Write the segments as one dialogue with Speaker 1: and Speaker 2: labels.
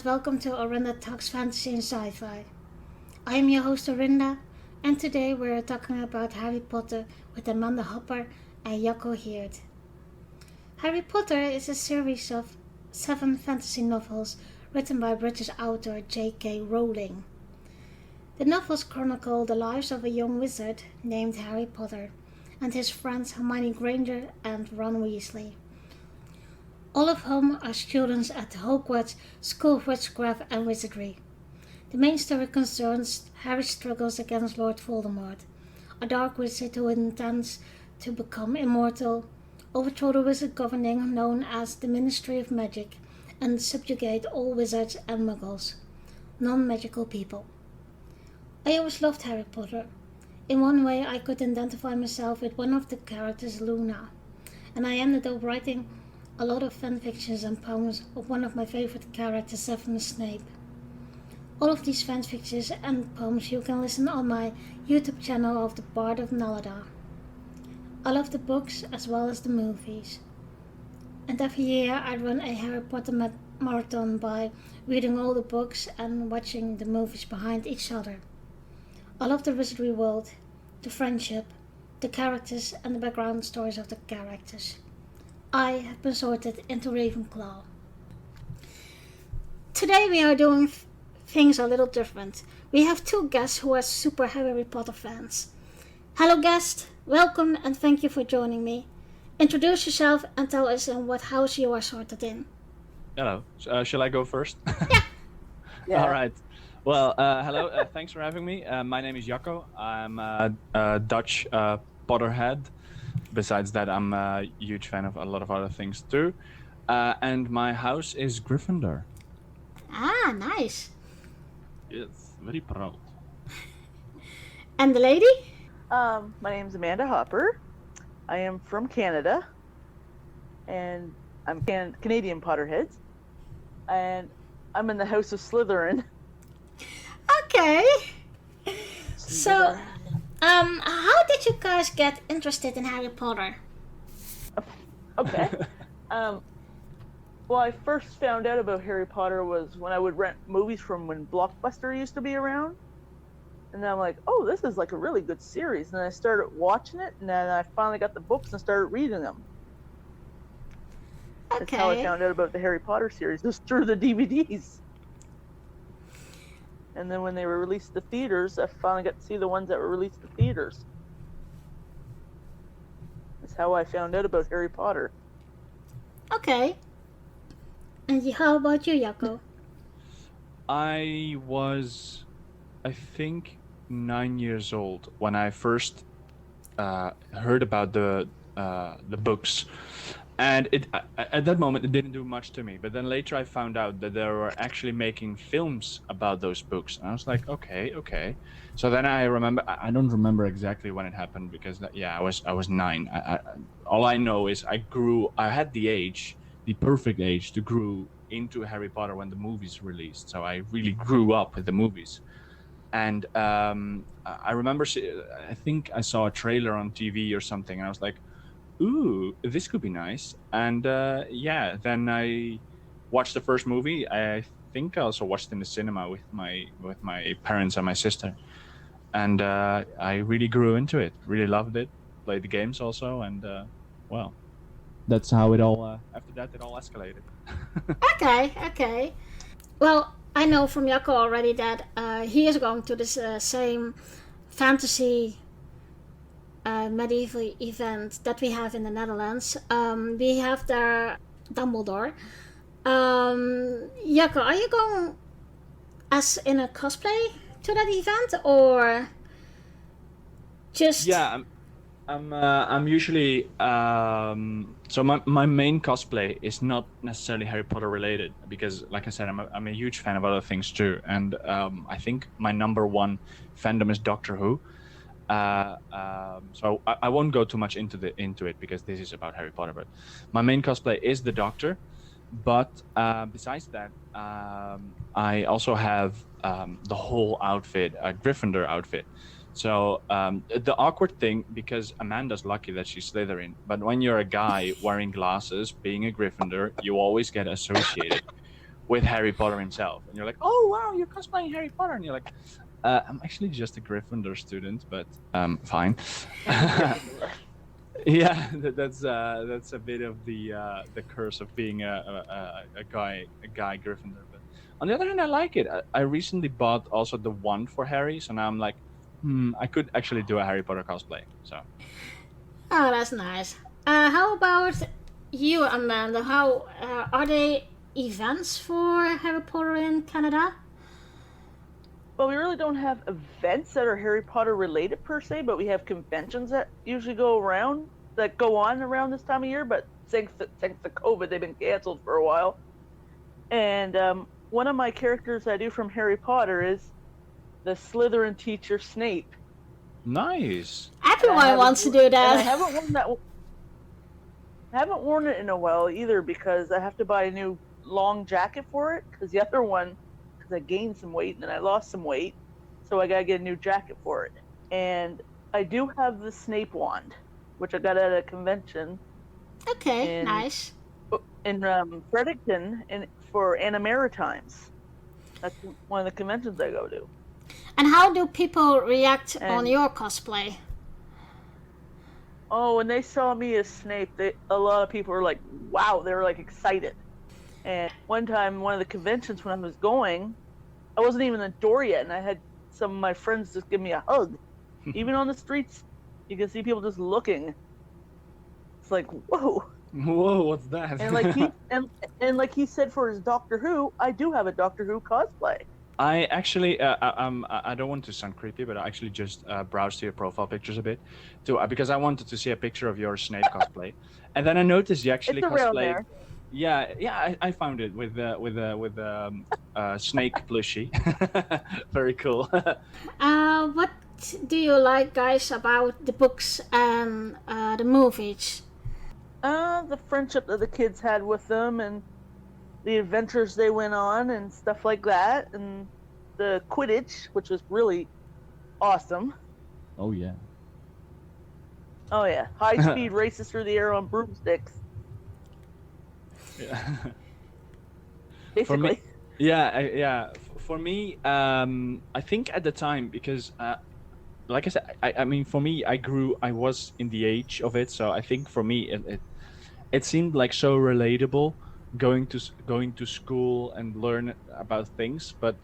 Speaker 1: welcome to Orinda Talks Fantasy and Sci-Fi. I am your host Orinda, and today we're talking about Harry Potter with Amanda Hopper and Jacco Weerdt. Harry Potter is a series of 7 fantasy novels written by British author J.K. Rowling. The novels chronicle the lives of a young wizard named Harry Potter and his friends Hermione Granger and Ron Weasley, all of whom are students at Hogwarts School of Witchcraft and Wizardry. The main story concerns Harry's struggles against Lord Voldemort, a dark wizard who intends to become immortal, overthrow the wizard governing known as the Ministry of Magic, and subjugate all wizards and muggles, non-magical people. I always loved Harry Potter. In one way I could identify myself with one of the characters, Luna, and I ended up writing a lot of fanfictions and poems of one of my favorite characters, Severus Snape. All of these fanfictions and poems you can listen on my YouTube channel of the Bard of Nalada. I love the books as well as the movies. And every year I run a Harry Potter marathon by reading all the books and watching the movies behind each other. I love the wizardry world, the friendship, the characters and the background stories of the characters. I have been sorted into Ravenclaw. Today we are doing things a little different. We have 2 guests who are super Harry Potter fans. Hello guest, welcome and thank you for joining me. Introduce yourself and tell us in what house you are sorted in.
Speaker 2: Hello. Shall I go first?
Speaker 1: Yeah.
Speaker 2: All right. Well, hello. Thanks for having me. My name is Jacco. I'm a Dutch Potterhead. Besides that, I'm a huge fan of a lot of other things too. And my house is Gryffindor.
Speaker 1: Ah, nice.
Speaker 2: Yes, very proud.
Speaker 1: And the lady?
Speaker 3: My name's Amanda Hopper. I am from Canada, and I'm Canadian Potterhead, and I'm in the House of Slytherin.
Speaker 1: Okay. So, how did you guys get interested in Harry Potter?
Speaker 3: Okay. Well, I first found out about Harry Potter was when I would rent movies from when Blockbuster used to be around. And then I'm like, oh, this is like a really good series. And then I started watching it, and then I finally got the books and started reading them.
Speaker 1: Okay.
Speaker 3: That's how I found out about the Harry Potter series, just through the DVDs. And then when they were released to theaters, I finally got to see the ones that were released to theaters. That's how I found out about Harry Potter.
Speaker 1: Okay. And how about you, Jacco?
Speaker 2: I was, I think, 9 years old when I first heard about the books, and at that moment it didn't do much to me. But then later I found out that they were actually making films about those books, and I was like, okay. So then I remember, I don't remember exactly when it happened because I was 9. All I know is I had the perfect age to grow into Harry Potter when the movies released. So I really grew up with the movies. And I remember, I think I saw a trailer on TV or something, and I was like, ooh, this could be nice. And then I watched the first movie. I think I also watched it in the cinema with my parents and my sister. And I really grew into it, really loved it, played the games also, and well, that's how it all, after that it all escalated.
Speaker 1: Okay. Well, I know from Jacco already that he is going to this same fantasy medieval event that we have in the Netherlands. We have there Dumbledore. Jacco, are you going as in a cosplay to that event or just?
Speaker 2: Yeah, I'm usually so my main cosplay is not necessarily Harry Potter related because, like I said, I'm a huge fan of other things too, and I think my number one fandom is Doctor Who. So I won't go too much into it because this is about Harry Potter. But my main cosplay is the Doctor. But besides that, I also have the whole outfit, a Gryffindor outfit. So the awkward thing, because Amanda's lucky that she's Slytherin, but when you're a guy wearing glasses, being a Gryffindor, you always get associated with Harry Potter himself, and you're like, oh wow, you're cosplaying Harry Potter, and you're like, I'm actually just a Gryffindor student, but fine. Yeah, that's a bit of the curse of being a guy Gryffindor. But on the other hand, I like it. I recently bought also the wand for Harry, so now I'm like, I could actually do a Harry Potter cosplay. So
Speaker 1: Oh, that's nice. How about you, Amanda? How are there events for Harry Potter in Canada?
Speaker 3: Well, we really don't have events that are Harry Potter related per se, but we have conventions that usually go on around this time of year. But thanks to COVID, they've been canceled for a while. And one of my characters I do from Harry Potter is the Slytherin teacher Snape.
Speaker 2: nice.
Speaker 1: Everyone wants to do
Speaker 3: And
Speaker 1: that.
Speaker 3: I haven't worn that. I haven't worn it in a while either because I have to buy a new long jacket for it. Because the other one, because I gained some weight and then I lost some weight, so I gotta get a new jacket for it. And I do have the Snape wand, which I got at a convention
Speaker 1: Okay,
Speaker 3: in
Speaker 1: nice.
Speaker 3: Fredericton for Anna-Maritimes. That's one of the conventions I go to.
Speaker 1: And how do people react on
Speaker 3: And-
Speaker 1: your cosplay?
Speaker 3: Oh, when they saw me as Snape, a lot of people were like, wow, they were like excited. And one time, one of the conventions when I was going, I wasn't even at the door yet, and I had some of my friends just give me a hug. Even on the streets, you can see people just looking. It's like, whoa.
Speaker 2: Whoa, what's that?
Speaker 3: And like like he said for his Doctor Who, I do have a Doctor Who cosplay.
Speaker 2: I actually, I don't want to sound creepy, but I actually just browsed your profile pictures a bit, because I wanted to see a picture of your Snape cosplay, and then I noticed you actually
Speaker 3: It's around
Speaker 2: cosplayed.
Speaker 3: there.
Speaker 2: Yeah, I found it with snake plushie. Very cool.
Speaker 1: What do you like, guys, about the books and the movies?
Speaker 3: The friendship that the kids had with them and the adventures they went on and stuff like that, and the Quidditch, which was really awesome.
Speaker 2: Oh yeah.
Speaker 3: Oh yeah, high-speed races through the air on broomsticks,
Speaker 2: Yeah.
Speaker 3: basically.
Speaker 2: Yeah. For me, I think at the time, because like I said, I mean, for me, I was in the age of it, so I think for me, it seemed like so relatable going to school and learn about things, but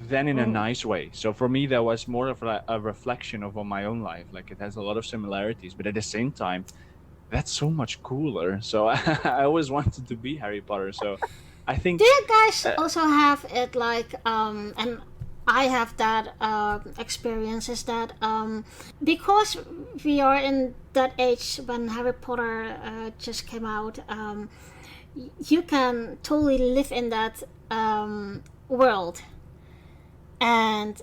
Speaker 2: then in a nice way. So for me, that was more of a reflection of my own life. Like, it has a lot of similarities, but at the same time, that's so much cooler. So I always wanted to be Harry Potter. So I think.
Speaker 1: Do you guys also have it like, and I have that experience, is that because we are in that age when Harry Potter just came out, you can totally live in that world, and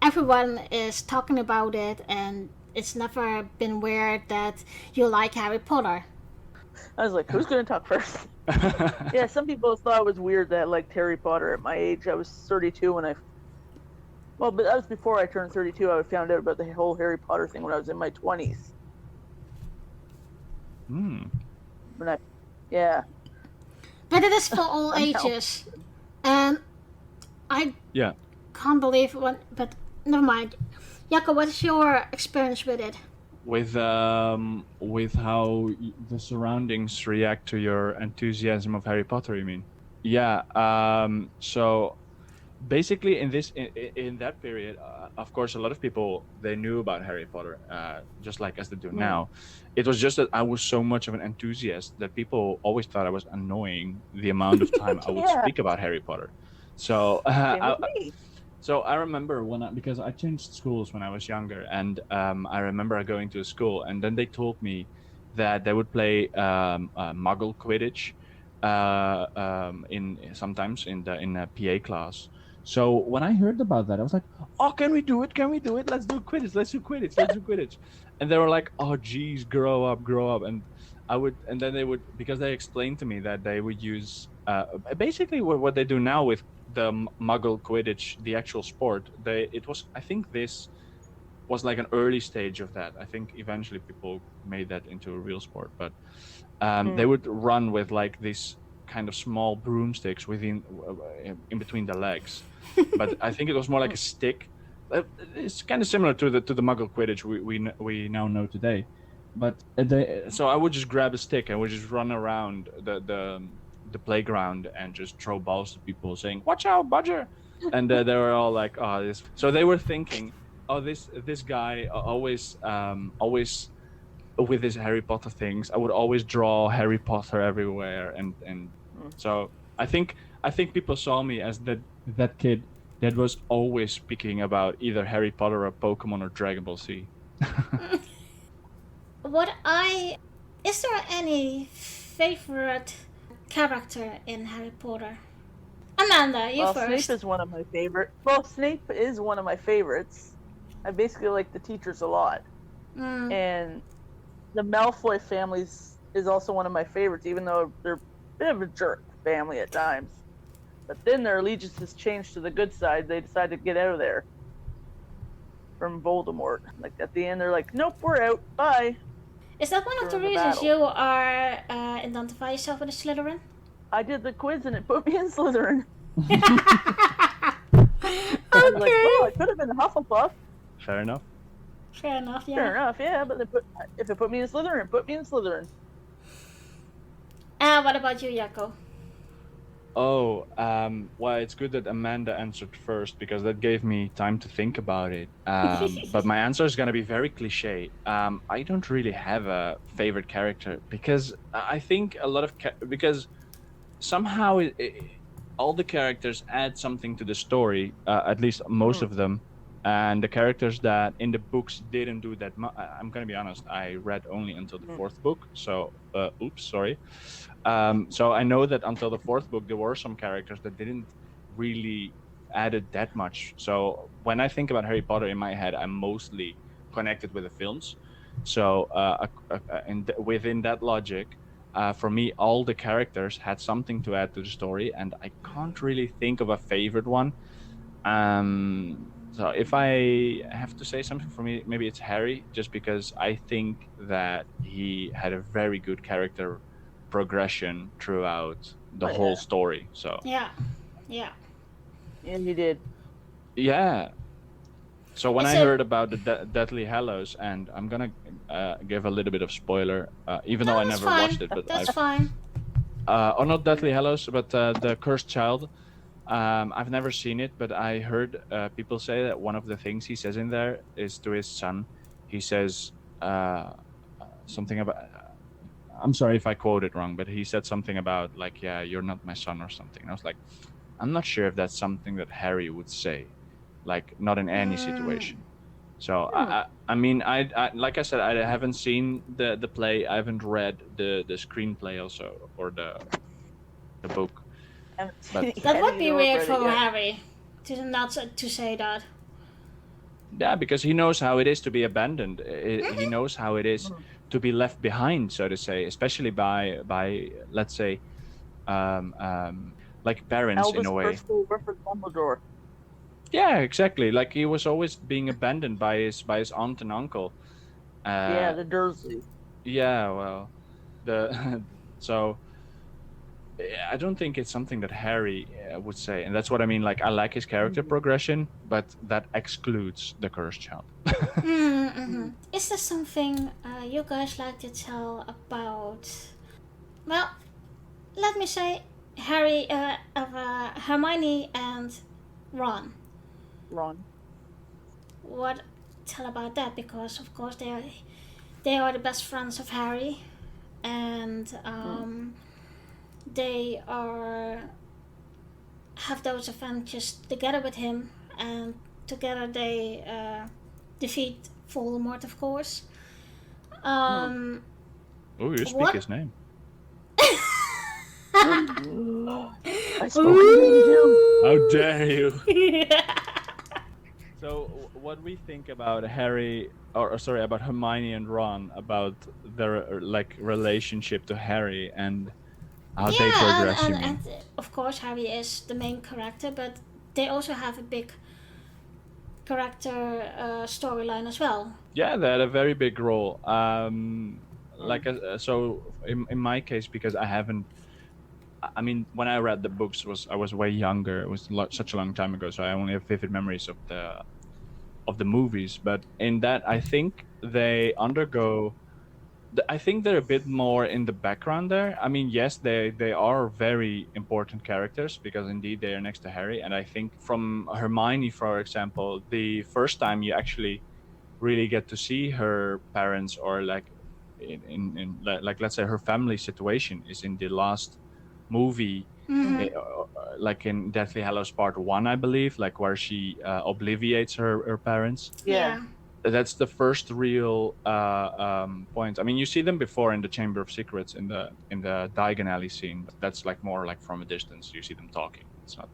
Speaker 1: everyone is talking about it, and it's never been weird that you like Harry Potter.
Speaker 3: I was like, who's going to talk first? Yeah, some people thought it was weird that I liked Harry Potter at my age. I was 32 when but that was before I turned 32. I found out about the whole Harry Potter thing when I was in my 20s. Yeah.
Speaker 1: But it is for all ages, and I
Speaker 2: Yeah.
Speaker 1: can't believe what. But never mind. Jacco, what's your experience with it?
Speaker 2: With how the surroundings react to your enthusiasm of Harry Potter, you mean? Yeah. So basically, in that period, of course, a lot of people, they knew about Harry Potter, just like as they do now. It was just that I was so much of an enthusiast that people always thought I was annoying the amount of time I would
Speaker 3: Yeah.
Speaker 2: speak about Harry Potter. So
Speaker 3: Same with me.
Speaker 2: So I remember because I changed schools when I was younger, and I remember going to a school, and then they told me that they would play Muggle Quidditch sometimes in a PA class. So when I heard about that, I was like, "Oh, can we do it? Can we do it? Let's do Quidditch. Let's do Quidditch. Let's do Quidditch." And they were like, "Oh, geez, grow up." And then they would, because they explained to me that they would use basically what they do now with the Muggle Quidditch, the actual sport. I think this was like an early stage of that. I think eventually people made that into a real sport, but they would run with like this kind of small broomsticks in between the legs, but I think it was more like a stick. It's kind of similar to the Muggle Quidditch we now know today. But so I would just grab a stick and would just run around the playground and just throw balls to people, saying "Watch out, Budger!" And they were all like, "Oh, this." So they were thinking, "Oh, this guy always with his Harry Potter things. I would always draw Harry Potter everywhere." And so I think people saw me as that kid that was always speaking about either Harry Potter or Pokemon or Dragon Ball Z.
Speaker 1: Is there any favorite character in Harry Potter? Amanda, you first.
Speaker 3: Snape is one of my favorite. Well, Snape is one of my favorites. I basically like the teachers a lot, and the Malfoy families is also one of my favorites, even though they're a bit of a jerk family at times. But then their allegiances changed to the good side. They decided to get out of there from Voldemort. Like at the end, they're like, "Nope, we're out. Bye."
Speaker 1: Is that one of the
Speaker 3: During the
Speaker 1: reasons
Speaker 3: battle.
Speaker 1: you are identify yourself with a Slytherin?
Speaker 3: I did the quiz and it put me in Slytherin.
Speaker 1: Okay.
Speaker 3: I was like, well, I could have been Hufflepuff.
Speaker 2: Fair enough.
Speaker 1: Fair enough, yeah.
Speaker 3: Fair enough, yeah. But if it put me in Slytherin, it put me in Slytherin.
Speaker 1: What about you, Jacco?
Speaker 2: Oh, well, it's good that Amanda answered first because that gave me time to think about it. But my answer is going to be very cliche. I don't really have a favorite character because I think a lot of because somehow all the characters add something to the story, at least most of them. And the characters that in the books didn't do that much. I'm going to be honest, I read only until the fourth book. So, oops, sorry. So I know that until the fourth book, there were some characters that didn't really added that much. So when I think about Harry Potter in my head, I'm mostly connected with the films. So within that logic, for me, all the characters had something to add to the story, and I can't really think of a favorite one. So if I have to say something, for me, maybe it's Harry, just because I think that he had a very good character progression throughout the whole story. So
Speaker 1: yeah.
Speaker 3: And he did.
Speaker 2: Yeah. So when I heard about the Deathly Hallows, and I'm gonna give a little bit of spoiler, even though I never watched it, but
Speaker 1: that's fine.
Speaker 2: Or not Deathly Hallows, but the Cursed Child. I've never seen it, but I heard people say that one of the things he says in there is to his son. He says something about. I'm sorry if I quote it wrong, but he said something about like, "Yeah, you're not my son" or something. And I was like, I'm not sure if that's something that Harry would say, like not in any situation. So I mean, I like I said, I haven't seen the play. I haven't read the screenplay also or the book. But
Speaker 1: that would be weird for Harry to say that.
Speaker 2: Yeah, because he knows how it is to be abandoned. He knows how it is to be left behind, so to say, especially by let's say, like parents
Speaker 3: Albus
Speaker 2: in a way.
Speaker 3: Dumbledore.
Speaker 2: Yeah, exactly. Like he was always being abandoned by his aunt and uncle.
Speaker 3: Yeah, the Dursley.
Speaker 2: Yeah, well, so I don't think it's something that Harry would say, and that's what I mean. Like I like his character progression, but that excludes the Cursed Child.
Speaker 1: Is there something you guys like to tell about? Well, let me say Hermione and Ron. What tell about that? Because of course they are the best friends of Harry, and they have those adventures together with him, and together they defeat Voldemort, of course.
Speaker 2: Oh, you speak his name.
Speaker 3: I spoke him.
Speaker 2: How dare you? So, what we think about Harry, about Hermione and Ron, about their like relationship to Harry and how they progress.
Speaker 1: And of course, Harry is the main character, but they also have a big character storyline as well.
Speaker 2: Yeah, they had a very big role. Like so, in my case, because I haven't I mean, when I read the books, I was way younger. It was such a long time ago, so I only have vivid memories of the movies. But in that, I think they undergo. I think they're a bit more in the background there. I mean, yes, they are very important characters because indeed they are next to Harry. And I think from Hermione, for example, the first time you actually really get to see her parents, or like like let's say her family situation, is in the last movie,
Speaker 1: Mm-hmm.
Speaker 2: like in Deathly Hallows Part 1, I believe, like where she obliviates her parents.
Speaker 3: Yeah.
Speaker 1: Yeah.
Speaker 2: That's the first real point. I mean, you see them before in the Chamber of Secrets in the Diagon Alley scene, but that's like more like from a distance. You see them talking. It's not,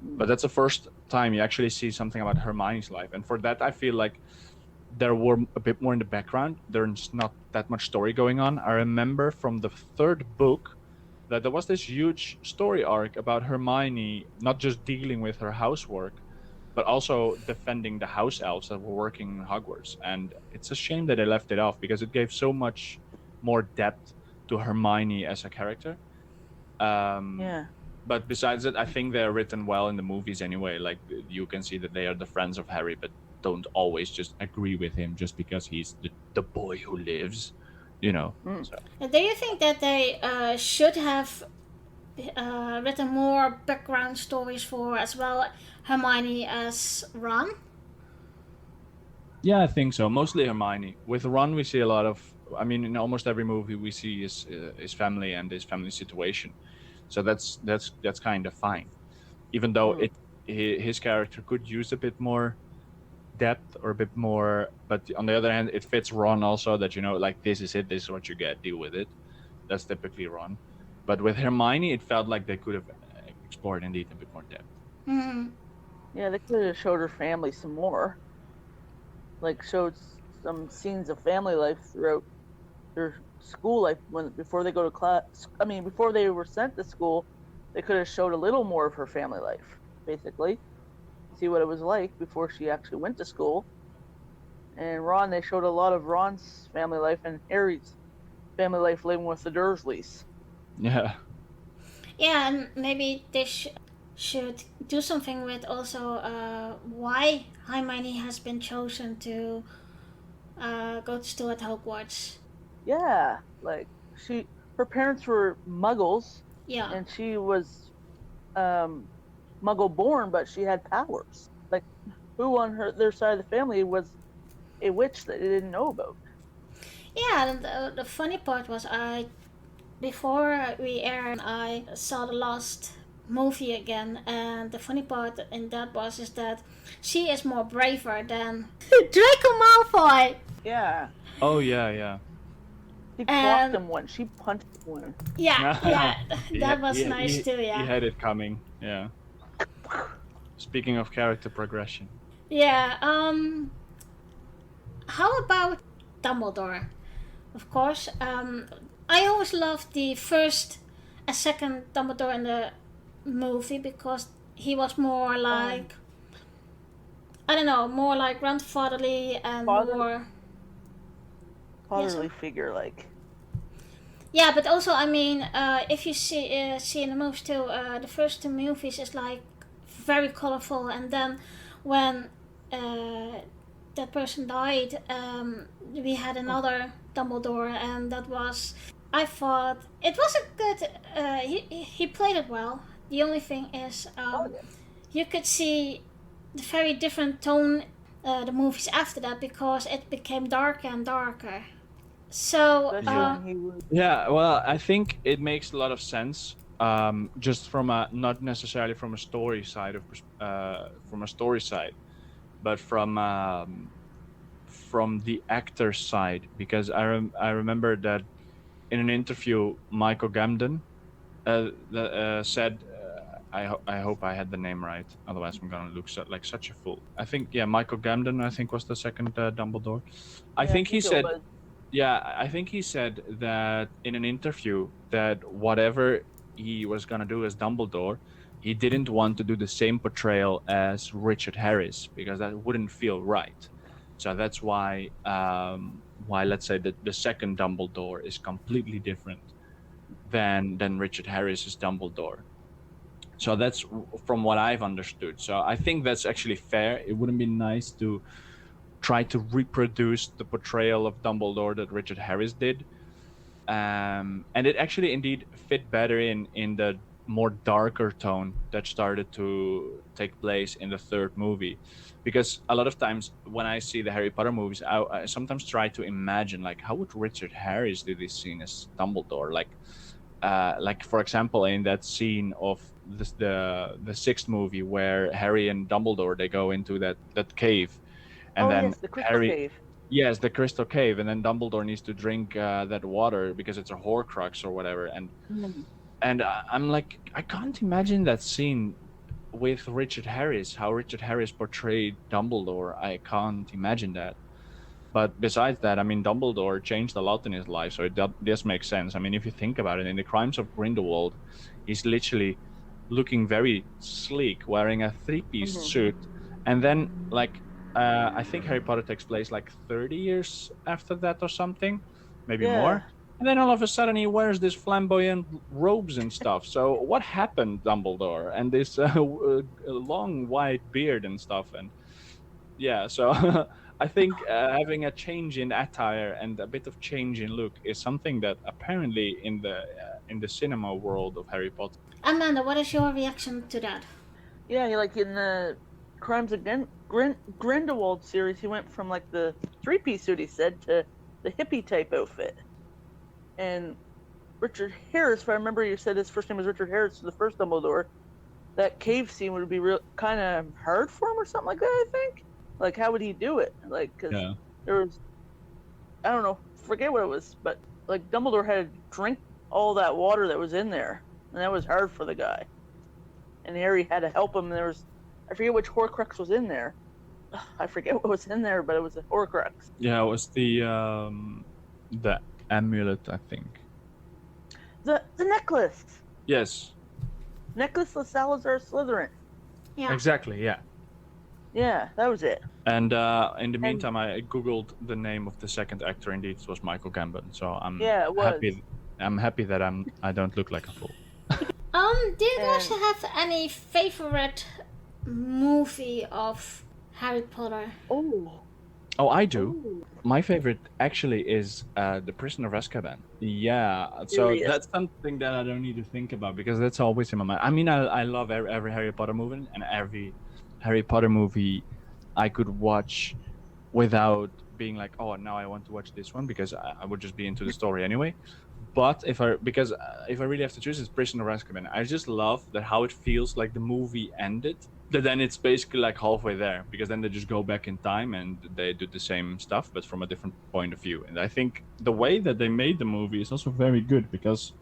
Speaker 2: but that's the first time you actually see something about Hermione's life, and for that, I feel like there were a bit more in the background. There's not that much story going on. I remember from the third book that there was this huge story arc about Hermione not just dealing with her housework, but also defending the house elves that were working in Hogwarts. And it's a shame that they left it off because it gave so much more depth to Hermione as a character. Um,
Speaker 3: Yeah.
Speaker 2: but besides it, I think they're written well in the movies anyway. Like you can see that they are the friends of Harry, but don't always just agree with him just because he's the boy who lives, you know.
Speaker 3: Mm.
Speaker 2: So.
Speaker 1: Do you think that they should have written more background stories for as well Hermione as Ron?
Speaker 2: Yeah, I think so. Mostly Hermione. With Ron, we see a lot of. I mean, in almost every movie, we see his family and his family situation. So that's kind of fine. Even though his character could use a bit more depth or a bit more, but on the other hand, it fits Ron also that like this is it. This is what you get. Deal with it. That's typically Ron. But with Hermione, it felt like they could have explored indeed a bit more depth.
Speaker 1: Mm-hmm.
Speaker 3: Yeah, they could have showed her family some more. Like showed some scenes of family life throughout their school life before they go to class. I mean, before they were sent to school, they could have showed a little more of her family life, basically. See what it was like before she actually went to school. And Ron, they showed a lot of Ron's family life and Harry's family life living with the Dursleys.
Speaker 2: Yeah.
Speaker 1: Yeah, and maybe they should do something with also why Hermione has been chosen to go to school at Hogwarts.
Speaker 3: Yeah, like her parents were Muggles,
Speaker 1: Yeah.
Speaker 3: and she was Muggle born, but she had powers. Like who on their side of the family was a witch that they didn't know about?
Speaker 1: Yeah, and the funny part was before we aired, I saw the last movie again, and the funny part in that is that she is more braver than Draco Malfoy.
Speaker 3: Yeah.
Speaker 2: Oh yeah.
Speaker 3: She clocked him once. She punched one.
Speaker 1: Yeah, that was nice too. Yeah.
Speaker 2: He had it coming. Yeah. Speaking of character progression.
Speaker 1: Yeah. How about Dumbledore? Of course. I always loved the first and second Dumbledore in the movie because he was more like I don't know, more like grandfatherly and more
Speaker 3: fatherly figure, like.
Speaker 1: Yeah, but also I mean, if you see in the movies too, the first two movies is like very colorful, and then when that person died, we had another Dumbledore, and that was. I thought it was a good. He played it well. The only thing is, you could see the very different tone the movies after that because it became darker and darker. So
Speaker 2: yeah, well, I think it makes a lot of sense. Just from a not necessarily from a story side but from the actor's side, because I remember that in an interview, Michael Gambon said, I hope I had the name right, otherwise I'm gonna look like such a fool. I think Michael Gambon I think was the second Dumbledore. I think he said. Yeah, I think he said that in an interview that whatever he was going to do as Dumbledore, he didn't want to do the same portrayal as Richard Harris because that wouldn't feel right. So that's why let's say that the second Dumbledore is completely different than Richard Harris as Dumbledore. So that's from what I've understood. So I think that's actually fair. It wouldn't be nice to try to reproduce the portrayal of Dumbledore that Richard Harris did. And it actually indeed fit better in the more darker tone that started to take place in the third movie, because a lot of times when I see the Harry Potter movies, I sometimes try to imagine like how would Richard Harris do this scene as Dumbledore, like for example in that scene of the sixth movie where Harry and Dumbledore they go into that cave, and
Speaker 3: Oh
Speaker 2: then
Speaker 3: yes, the Crystal
Speaker 2: Harry.
Speaker 3: Cave.
Speaker 2: Yes, the crystal cave, and then Dumbledore needs to drink that water because it's a Horcrux or whatever, and I'm like, I can't imagine that scene with Richard Harris, how Richard Harris portrayed Dumbledore. I can't imagine that. But besides that, I mean, Dumbledore changed a lot in his life, so this makes sense. I mean, if you think about it, in the Crimes of Grindelwald, he's literally looking very sleek, wearing a three-piece suit, and then like I think Harry Potter takes place like 30 years after that or something, maybe more. And then all of a sudden he wears this flamboyant robes and stuff. So what happened, Dumbledore? And this long white beard and stuff. And yeah, so I think having a change in attire and a bit of change in look is something that apparently in the cinema world of Harry Potter.
Speaker 1: Amanda, what is your reaction to that?
Speaker 3: Yeah, like in the Crimes of Grindelwald series, he went from like the three-piece suit, he said, to the hippie type outfit. And Richard Harris, if I remember, you said his first name was Richard Harris, the first Dumbledore. That cave scene would be real kind of hard for him or something like that, I think. Like, how would he do it? Like, because there was, I don't know, forget what it was, but like Dumbledore had to drink all that water that was in there, and that was hard for the guy. And Harry had to help him. And there was, I forget which Horcrux was in there. I forget what was in there, but it was a Horcrux.
Speaker 2: Yeah, it was the amulet, I think.
Speaker 3: The necklace.
Speaker 2: Yes.
Speaker 3: Necklace of Salazar Slytherin.
Speaker 1: Yeah.
Speaker 2: Exactly. Yeah.
Speaker 3: Yeah, that was it.
Speaker 2: And in the meantime, I googled the name of the second actor. Indeed, it was Michael Gambon. So I'm happy. I'm happy that I don't look like a fool.
Speaker 1: Do you guys have any favorite movie of Harry Potter?
Speaker 3: Oh,
Speaker 2: I do.
Speaker 3: Ooh.
Speaker 2: My favorite actually is The Prisoner of Azkaban. Yeah, so that's something that I don't need to think about because that's always in my mind. I mean, I love every Harry Potter movie, and every Harry Potter movie I could watch without being like, oh, now I want to watch this one because I would just be into the story anyway. But if I really have to choose, it's Prisoner of Azkaban. I just love that how it feels like the movie ended. That then it's basically like halfway there because then they just go back in time and they do the same stuff but from a different point of view. And I think the way that they made the movie is also very good because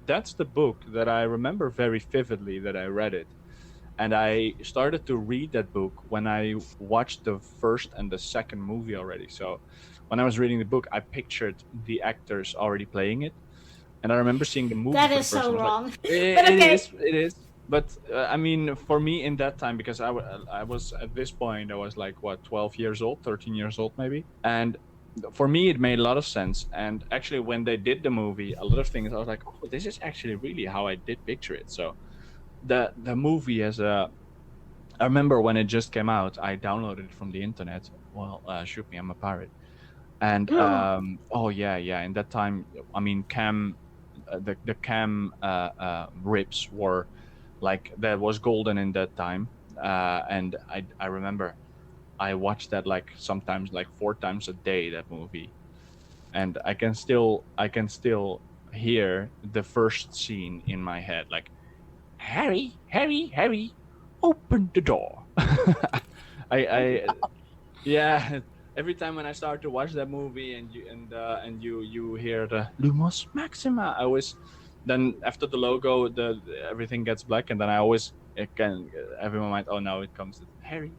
Speaker 2: that's the book that I remember very vividly that I read it. And I started to read that book when I watched the first and the second movie already. So when I was reading the book, I pictured the actors already playing it. And I remember seeing the movie.
Speaker 1: That is so wrong.
Speaker 2: Like, it is. But I mean, for me in that time, because I was at this point, I was like, 12 years old, 13 years old maybe. And for me, it made a lot of sense. And actually, when they did the movie, a lot of things, I was like, oh, this is actually really how I did picture it. So the movie I remember when it just came out, I downloaded it from the internet. Well, shoot me, I'm a pirate. And oh yeah, in that time, I mean, the cam rips were like that was golden in that time, and I remember I watched that like sometimes like 4 times a day, that movie, and I can still hear the first scene in my head, like Harry, open the door. Yeah. Every time when I start to watch that movie and you hear the Lumos Maxima, I always, then after the logo, everything gets black, and then I always have in my mind, oh no, it comes to Harry,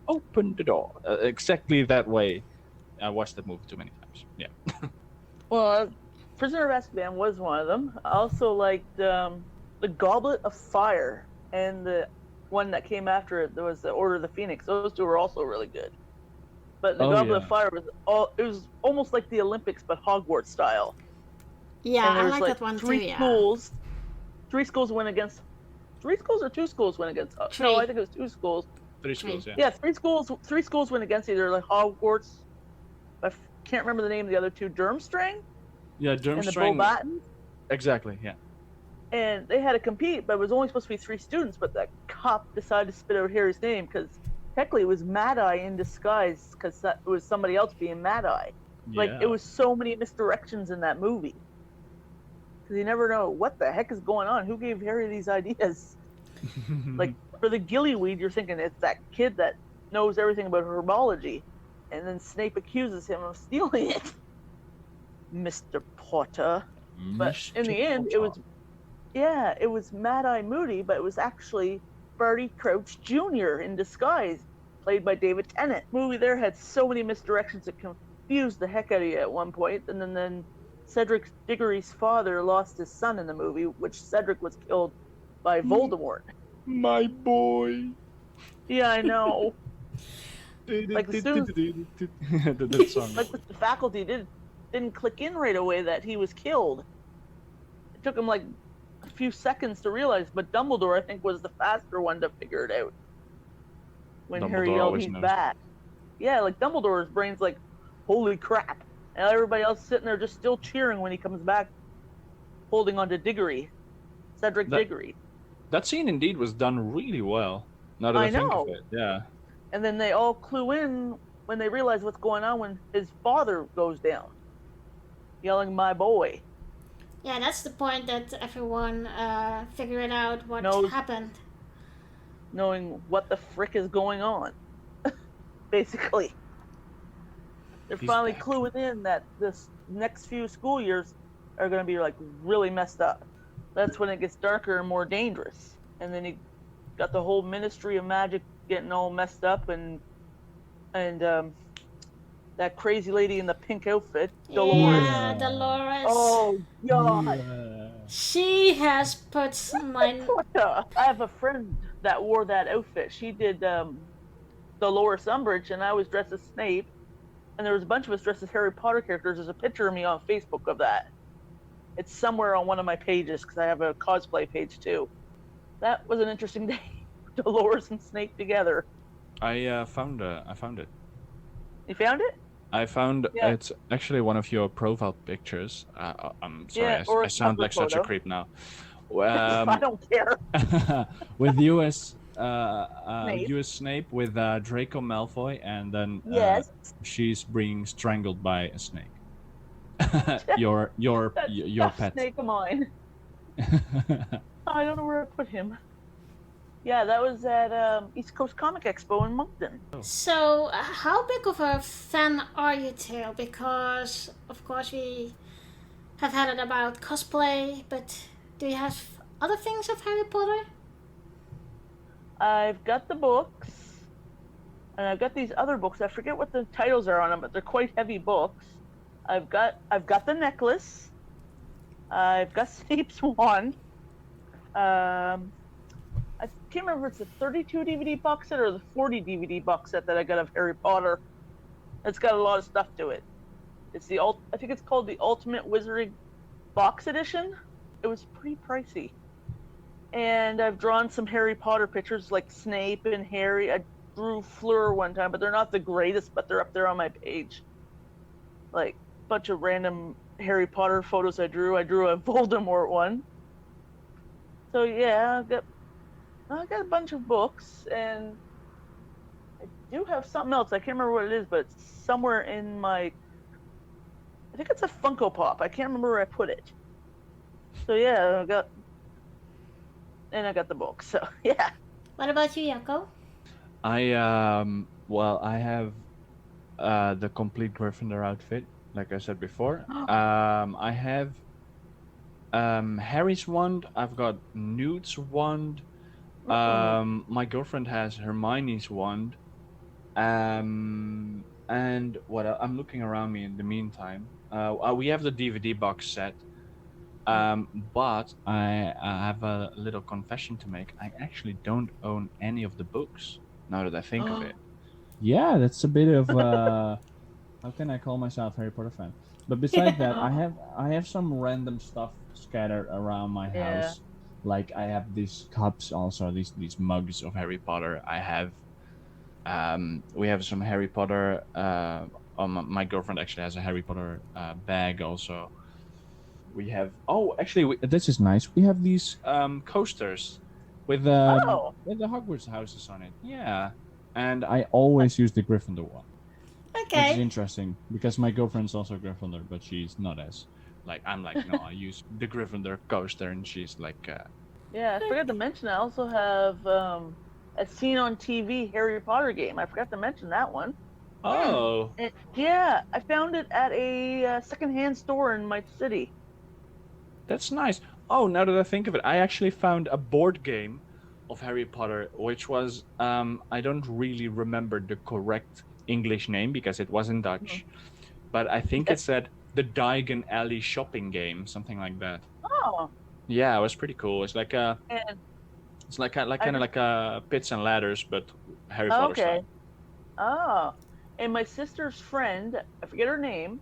Speaker 2: open the door. Exactly that way. I watched that movie too many times. Yeah.
Speaker 3: Well, Prisoner of Azkaban was one of them. I also liked the Goblet of Fire and the one that came after it. There was the Order of the Phoenix. Those two were also really good. But the Goblet of Fire was almost like the Olympics, but Hogwarts style.
Speaker 1: Yeah,
Speaker 3: And
Speaker 1: I
Speaker 3: there's
Speaker 1: like
Speaker 3: like
Speaker 1: that one too.
Speaker 3: three
Speaker 1: Yeah.
Speaker 3: schools. Three schools went against. Three schools or two schools went against. No,
Speaker 1: Three.
Speaker 3: I think it was two schools.
Speaker 2: 3 schools, yeah.
Speaker 3: Yeah, three schools. Three schools went against either like Hogwarts. Can't remember the name of the other two. Durmstrang
Speaker 2: Yeah,
Speaker 3: and the
Speaker 2: Durmstrang.
Speaker 3: Beauxbatons.
Speaker 2: Exactly, yeah.
Speaker 3: And they had to compete, but it was only supposed to be 3 students. But that cop decided to spit out Harry's name because technically it was Mad Eye in disguise because it was somebody else being Mad Eye. Like
Speaker 2: Yeah.
Speaker 3: it was so many misdirections in that movie because you never know what the heck is going on. Who gave Harry these ideas? Like for the gillyweed, you're thinking it's that kid that knows everything about herbology, and then Snape accuses him of stealing it. Mr. Potter. But in the end, it was Mad Eye Moody, but it was actually Barty Crouch Jr. in disguise, played by David Tennant. The movie there had so many misdirections it confused the heck out of you at one point, and then Cedric Diggory's father lost his son in the movie, which Cedric was killed by Voldemort.
Speaker 2: My boy.
Speaker 3: Yeah, I know. Like the students,
Speaker 2: that song.
Speaker 3: like the faculty didn't click in right away that he was killed. It took him like a few seconds to realize, but Dumbledore, I think, was the faster one to figure it out. When Harry
Speaker 2: Dumbledore
Speaker 3: yelled,
Speaker 2: always
Speaker 3: "He's
Speaker 2: knows.
Speaker 3: back!" Yeah, like Dumbledore's brain's like, "Holy crap!" And everybody else sitting there just still cheering when he comes back, holding on to Diggory, Cedric Diggory.
Speaker 2: That scene indeed was done really well. Now that I think of it, yeah.
Speaker 3: And then they all clue in when they realize what's going on when his father goes down, yelling, "My boy."
Speaker 1: Yeah, that's the point that everyone figured out what happened.
Speaker 3: Knowing what the frick is going on, basically. They're finally cluing in that this next few school years are going to be like really messed up. That's when it gets darker and more dangerous. And then you got the whole Ministry of Magic getting all messed up, and that crazy lady in the pink outfit, Dolores.
Speaker 1: Yeah, Dolores.
Speaker 3: Oh God.
Speaker 2: Yeah.
Speaker 1: She has put my.
Speaker 3: I have a friend that wore that outfit. She did Dolores Umbridge, and I was dressed as Snape. And there was a bunch of us dressed as Harry Potter characters. There's a picture of me on Facebook of that. It's somewhere on one of my pages because I have a cosplay page too. That was an interesting day. Dolores and Snape together.
Speaker 2: I found it.
Speaker 3: You found it?
Speaker 2: I found it's actually one of your profile pictures. I'm sorry, I sound like such a creep now.
Speaker 3: I don't care.
Speaker 2: With US Snape with Draco Malfoy, and then she's being strangled by a snake. your pet.
Speaker 3: Snake of mine. I don't know where I put him. Yeah, that was at East Coast Comic Expo in Moncton.
Speaker 1: So, how big of a fan are you, Theo? Because, of course, we have had it about cosplay, but do you have other things of Harry Potter?
Speaker 3: I've got the books, and I've got these other books. I forget what the titles are on them, but they're quite heavy books. I've got the necklace. I've got Snape's wand. I can't remember if it's a 32 DVD box set or the 40 DVD box set that I got of Harry Potter. It's got a lot of stuff to it. It's I think it's called the Ultimate Wizarding Box Edition. It was pretty pricey. And I've drawn some Harry Potter pictures like Snape and Harry. I drew Fleur one time, but they're not the greatest, but they're up there on my page. Like a bunch of random Harry Potter photos I drew. I drew a Voldemort one. So yeah, I got a bunch of books, and I do have something else. I can't remember what it is, but it's somewhere in my... I think it's a Funko Pop. I can't remember where I put it. So yeah, I got the book. So yeah.
Speaker 1: What about you, Jacco?
Speaker 2: I have the complete Gryffindor outfit, like I said before. I have Harry's wand. I've got Newt's wand. My girlfriend has Hermione's wand. And what I'm looking around me in the meantime. We have the DVD box set. But I have a little confession to make. I actually don't own any of the books, now that I think of it. Yeah, that's a bit of
Speaker 4: How can I call myself Harry Potter fan? But besides that, I have some random stuff scattered around my house. Like I have these cups, also these mugs of Harry Potter. I have, we have some Harry Potter. My girlfriend actually has a Harry Potter bag also. We have. Oh, actually, this is nice. We have these coasters with the Hogwarts houses on it. Yeah, and I always use the Gryffindor one. Which is
Speaker 1: Okay.
Speaker 4: interesting because my girlfriend's also Gryffindor, but she's not as like I'm like no, I use the Gryffindor coaster, and she's like.
Speaker 3: Yeah, I forgot to mention. I also have a seen on TV Harry Potter game. I forgot to mention that one.
Speaker 2: Oh,
Speaker 3: And, yeah, I found it at a secondhand store in my city.
Speaker 2: that's nice. Oh, now that I think of it, I actually found a board game of Harry Potter, which was I don't really remember the correct English name because it was in Dutch, but I think it said the Diagon Alley shopping game, something like that.
Speaker 3: Oh,
Speaker 2: Yeah, it was pretty cool. It's like a,
Speaker 3: and
Speaker 2: it's like kind of like a pits and ladders, but Harry Potter
Speaker 3: okay.
Speaker 2: style.
Speaker 3: Oh, and my sister's friend, I forget her name,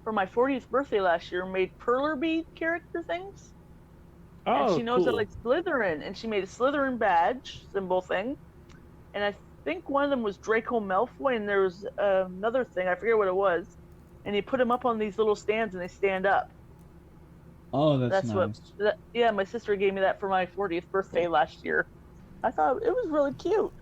Speaker 3: for my 40th birthday last year, made perler bead character things.
Speaker 2: Oh,
Speaker 3: And she knows
Speaker 2: cool.
Speaker 3: I like Slytherin, and she made a Slytherin badge symbol thing. And I think one of them was Draco Malfoy, and there was another thing, I forget what it was. And you put them up on these little stands, and they stand up.
Speaker 4: Oh, that's nice.
Speaker 3: Yeah, my sister gave me that for my 40th birthday last year. I thought it was really cute.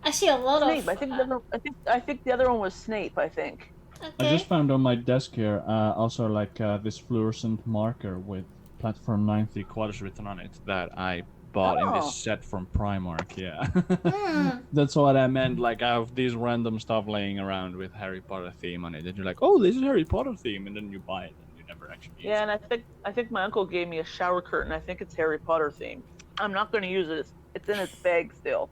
Speaker 1: I see a lot
Speaker 3: Snape.
Speaker 1: of.
Speaker 3: I think the other one was Snape. I think.
Speaker 4: I
Speaker 1: Okay.
Speaker 4: just found on my desk here also like this fluorescent marker with platform 9 3/4
Speaker 2: Written on it that I bought in
Speaker 3: Oh.
Speaker 2: this set from Primark. Yeah.
Speaker 1: Hmm.
Speaker 2: That's what I meant. Like, I have these random stuff laying around with Harry Potter theme on it, and you're like, "Oh, this is Harry Potter theme," and then you buy it, and you never actually use
Speaker 3: Yeah,
Speaker 2: it.
Speaker 3: and I think my uncle gave me a shower curtain. I think it's Harry Potter themed. I'm not going to use it. It's in its bag still.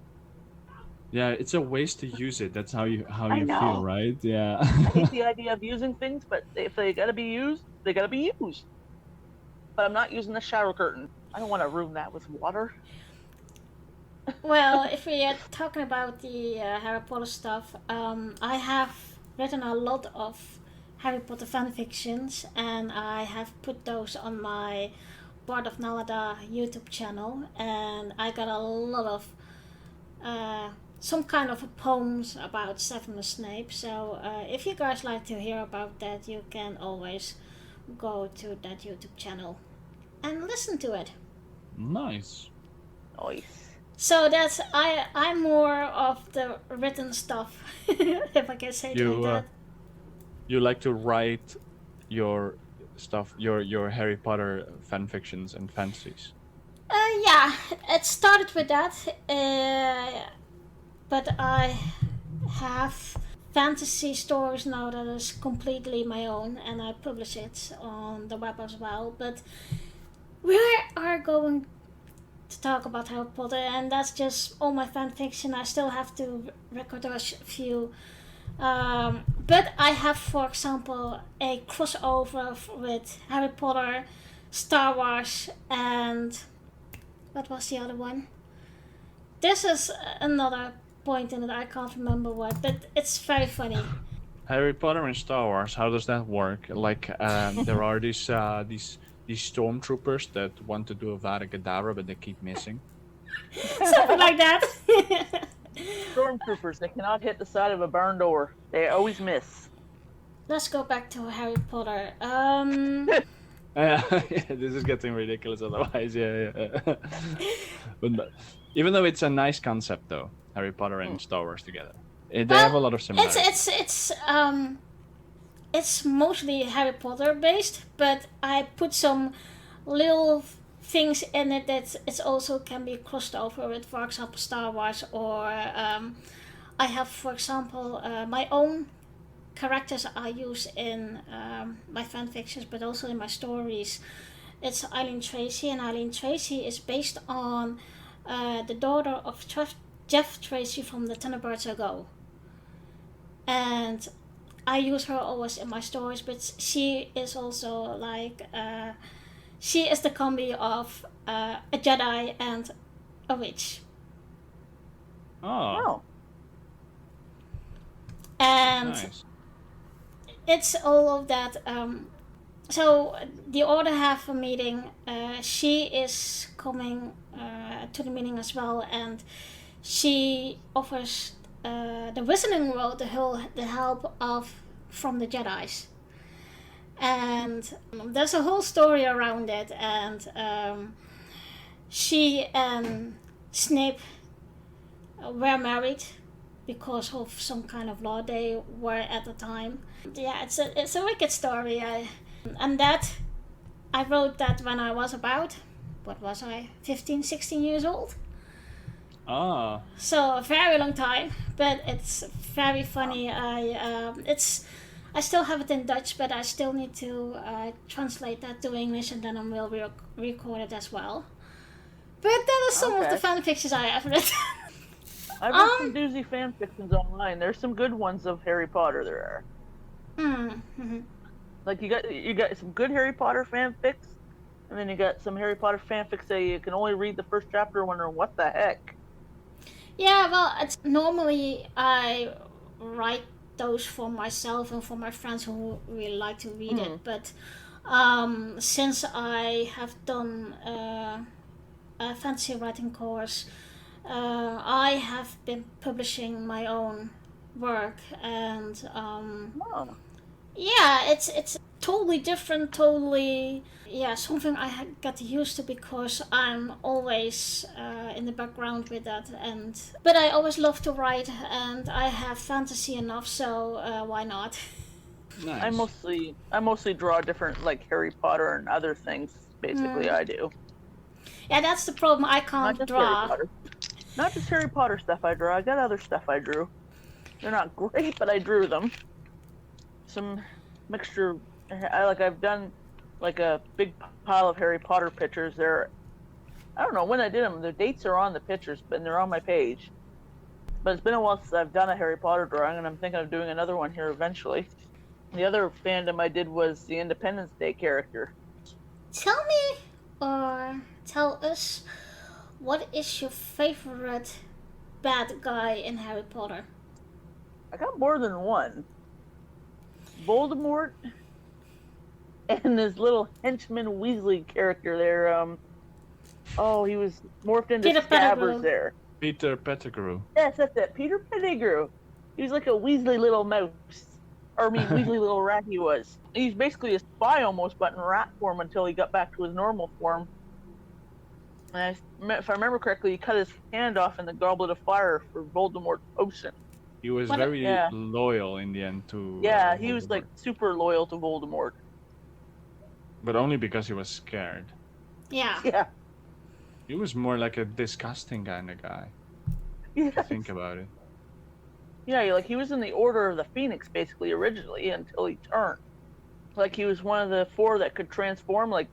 Speaker 2: Yeah, it's a waste to use it. That's how you
Speaker 3: I know.
Speaker 2: feel, right? Yeah.
Speaker 3: I hate the idea of using things, but if they got to be used, they got to be used. But I'm not using the shower curtain. I don't want to ruin that with water.
Speaker 1: Well, if we are talking about the Harry Potter stuff, I have written a lot of Harry Potter fan fictions, and I have put those on my Bard of Nalada YouTube channel, and I got a lot of some kind of poems about Severus Snape. So if you guys like to hear about that, you can always go to that YouTube channel and listen to it.
Speaker 4: Nice.
Speaker 3: Nice.
Speaker 1: So that's I'm more of the written stuff, if I can say it like that.
Speaker 2: You like to write your stuff, your Harry Potter fan fictions and fantasies.
Speaker 1: Yeah, it started with that, but I have fantasy stories now that is completely my own, and I publish it on the web as well. But we are going to talk about Harry Potter, and that's just all my fan fiction. I still have to record a few. But I have, for example, a crossover with Harry Potter, Star Wars, and what was the other one? This is another point in it, I can't remember what, but it's very funny.
Speaker 2: Harry Potter and Star Wars. How does that work? Like, there are these stormtroopers that want to do a Vada Kedavra, but they keep missing.
Speaker 1: Something like that.
Speaker 3: Stormtroopers, they cannot hit the side of a barn door. They always miss.
Speaker 1: Let's go back to Harry Potter.
Speaker 2: Yeah, this is getting ridiculous otherwise. Yeah. But even though it's a nice concept, though, Harry Potter and Star Wars together, they have a lot of similarities.
Speaker 1: It's mostly Harry Potter based, but I put some little things in it that it also can be crossed over with, for example, Star Wars, or I have, for example, my own characters I use in my fan fictions, but also in my stories. It's Eileen Tracy, and Eileen Tracy is based on the daughter of Jeff Tracy from the Thunderbirds Go. And I use her always in my stories, but she is also like she is the combi of a Jedi and a witch.
Speaker 2: Oh.
Speaker 1: And
Speaker 2: Nice.
Speaker 1: it's all of that. So the other half of the meeting, she is coming to the meeting as well, and she offers the Wizarding World the help of from the Jedi's. And there's a whole story around it, and she and Snape were married because of some kind of law they were at the time. Yeah, it's a wicked story. And that I wrote that when I was about, what was I, 15, 16 years old.
Speaker 2: Ah,
Speaker 1: So a very long time, but it's very funny. I still have it in Dutch, but I still need to translate that to English, and then I will record it as well. But that is some of the fan fictions I have written.
Speaker 3: I've read some doozy fan fictions online. There's some good ones of Harry Potter. There are.
Speaker 1: Mm-hmm.
Speaker 3: Like you got some good Harry Potter fanfics, and then you got some Harry Potter fanfics that you can only read the first chapter, wondering what the heck.
Speaker 1: Yeah, well, it's normally I write those for myself and for my friends who really like to read it. But since I have done a fantasy writing course, I have been publishing my own work, and yeah, it's totally different, totally something I got used to because I'm always in the background with that, but I always love to write, and I have fantasy enough, so why not?
Speaker 2: nice.
Speaker 3: I mostly draw different, like Harry Potter and other things. Basically, I do.
Speaker 1: Yeah, that's the problem. I can't
Speaker 3: Not just
Speaker 1: draw.
Speaker 3: Harry Potter. Not just Harry Potter stuff I draw. I got other stuff I drew. They're not great, but I drew them. Some mixture. I've done like a big pile of Harry Potter pictures. I don't know when I did them. The dates are on the pictures, but they're on my page. But it's been a while since I've done a Harry Potter drawing, and I'm thinking of doing another one here eventually. The other fandom I did was the Independence Day character.
Speaker 1: Tell me, or tell us, what is your favorite bad guy in Harry Potter?
Speaker 3: I got more than one. Voldemort and this little henchman Weasley character there. He was morphed into
Speaker 1: Peter
Speaker 3: Scabbers
Speaker 1: Pettigrew.
Speaker 3: there.
Speaker 2: Peter Pettigrew.
Speaker 3: Yes, that's it. Peter Pettigrew. He was like a Weasley little mouse. Weasley little rat he was. He's basically a spy almost, but in rat form until he got back to his normal form. And if I remember correctly, he cut his hand off in the Goblet of Fire for Voldemort's potion.
Speaker 2: He was very loyal in the end to.
Speaker 3: Yeah, he was
Speaker 2: Voldemort.
Speaker 3: like super loyal to Voldemort.
Speaker 2: But only because he was scared.
Speaker 1: Yeah.
Speaker 3: Yeah.
Speaker 2: He was more like a disgusting kind of guy.
Speaker 3: Yeah.
Speaker 2: Think about it.
Speaker 3: Yeah, like he was in the Order of the Phoenix basically originally until he turned. Like he was one of the 4 that could transform. Like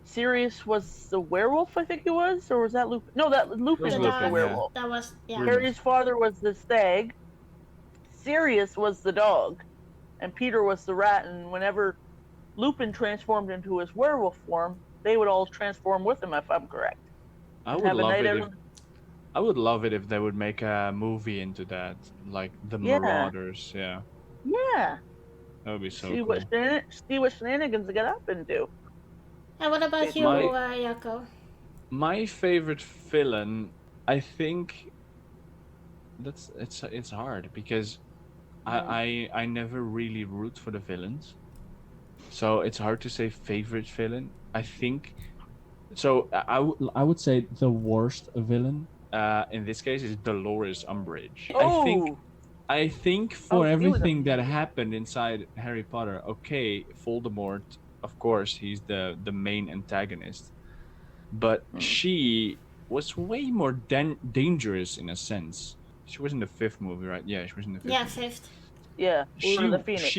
Speaker 3: Sirius was the werewolf, I think he was, or was that Lupin? No, Lupin was
Speaker 2: Lupin,
Speaker 3: the werewolf.
Speaker 1: That was, yeah.
Speaker 3: Harry's father was the stag. Sirius was the dog, and Peter was the rat. And whenever Lupin transformed into his werewolf form, they would all transform with him, if I'm correct.
Speaker 2: I would love it if they would make a movie into that, like the Marauders. Yeah.
Speaker 3: Yeah.
Speaker 2: That would be so
Speaker 3: See
Speaker 2: cool.
Speaker 3: what shenanigans they got up into.
Speaker 1: And what about you, Jacco?
Speaker 2: My favorite villain, I think it's hard because I never really root for the villains, so it's hard to say favorite villain. I think so.
Speaker 4: I would say the worst villain.
Speaker 2: In this case is Dolores Umbridge.
Speaker 3: Oh.
Speaker 2: I think for everything that happened inside Harry Potter, okay, Voldemort, of course, he's the main antagonist, but she was way more dangerous in a sense. She was in the 5th movie, right? Yeah, she was in the 5th.
Speaker 1: Yeah,
Speaker 2: movie.
Speaker 1: 5th.
Speaker 3: Yeah, Order of the Phoenix.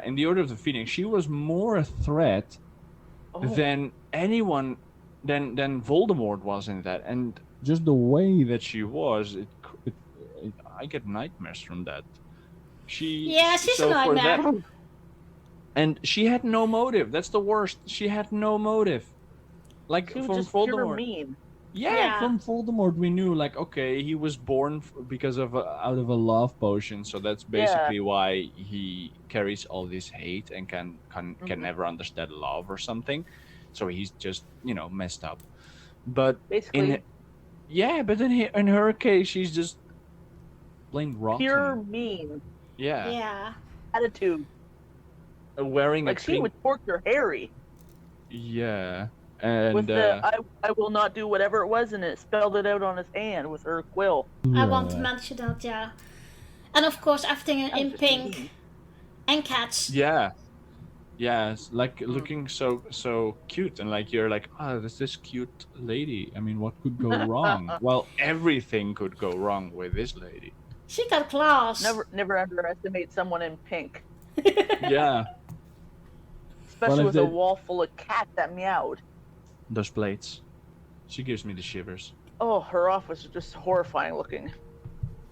Speaker 2: In the Order of the Phoenix, she was more a threat than anyone, than Voldemort was in that, and just the way that she was, I get nightmares from that. She's
Speaker 1: a nightmare.
Speaker 2: And she had no motive. That's the worst. She had no motive. Like
Speaker 3: She was
Speaker 2: from
Speaker 3: just
Speaker 2: Voldemort.
Speaker 3: pure mean.
Speaker 1: Yeah.
Speaker 4: From Voldemort we knew like okay he was born because of out of a love potion, so that's basically why he carries all this hate and can never understand love or something. So he's just messed up. But
Speaker 3: Basically,
Speaker 4: but in her case she's just plain rotten.
Speaker 3: pure mean
Speaker 4: Yeah.
Speaker 1: Yeah.
Speaker 3: attitude.
Speaker 4: Wearing
Speaker 3: Like
Speaker 4: a
Speaker 3: she would torture Harry
Speaker 4: Yeah. And
Speaker 3: with I will not do whatever it was, and it spelled it out on his hand with her quill.
Speaker 1: I want to mention that, yeah. And of course, everything in
Speaker 3: just
Speaker 1: pink
Speaker 3: mean.
Speaker 1: and cats.
Speaker 4: yeah. Yeah, it's like looking so cute, and like you're like, oh, there's this cute lady. I mean, what could go wrong? Well, everything could go wrong with this lady.
Speaker 1: She got claws.
Speaker 3: Never underestimate someone in pink,
Speaker 4: Yeah,
Speaker 3: especially
Speaker 4: if
Speaker 3: with a wall full of cats that meowed.
Speaker 4: those plates. She gives me the shivers.
Speaker 3: Oh, her office is just horrifying looking.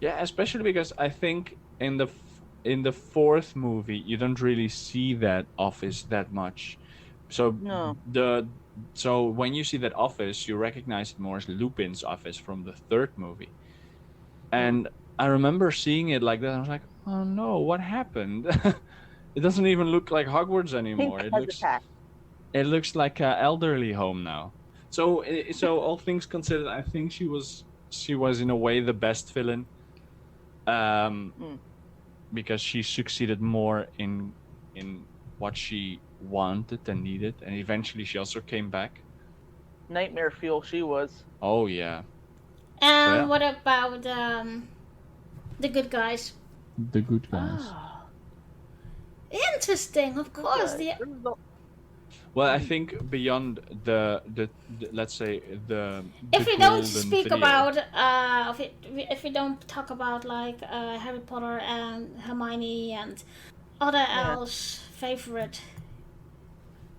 Speaker 4: Yeah, especially because I think in the fourth movie you don't really see that office that much. So
Speaker 3: No.
Speaker 4: so when you see that office, you recognize it more as Lupin's office from the third movie. And I remember seeing it like that. I was like, oh no, what happened? It doesn't even look like Hogwarts anymore.
Speaker 3: Pink has a cat.
Speaker 4: It looks like an elderly home now. So all things considered, I think she was in a way the best villain. Because she succeeded more in what she wanted and needed, and eventually she also came back.
Speaker 3: Nightmare fuel she was.
Speaker 4: Oh yeah.
Speaker 1: And what about the good guys?
Speaker 4: The good guys.
Speaker 1: Interesting, of course.
Speaker 4: Well, I think beyond the let's say the
Speaker 1: if we don't speak
Speaker 4: trio.
Speaker 1: about if we don't talk about like Harry Potter and Hermione and other else favorite.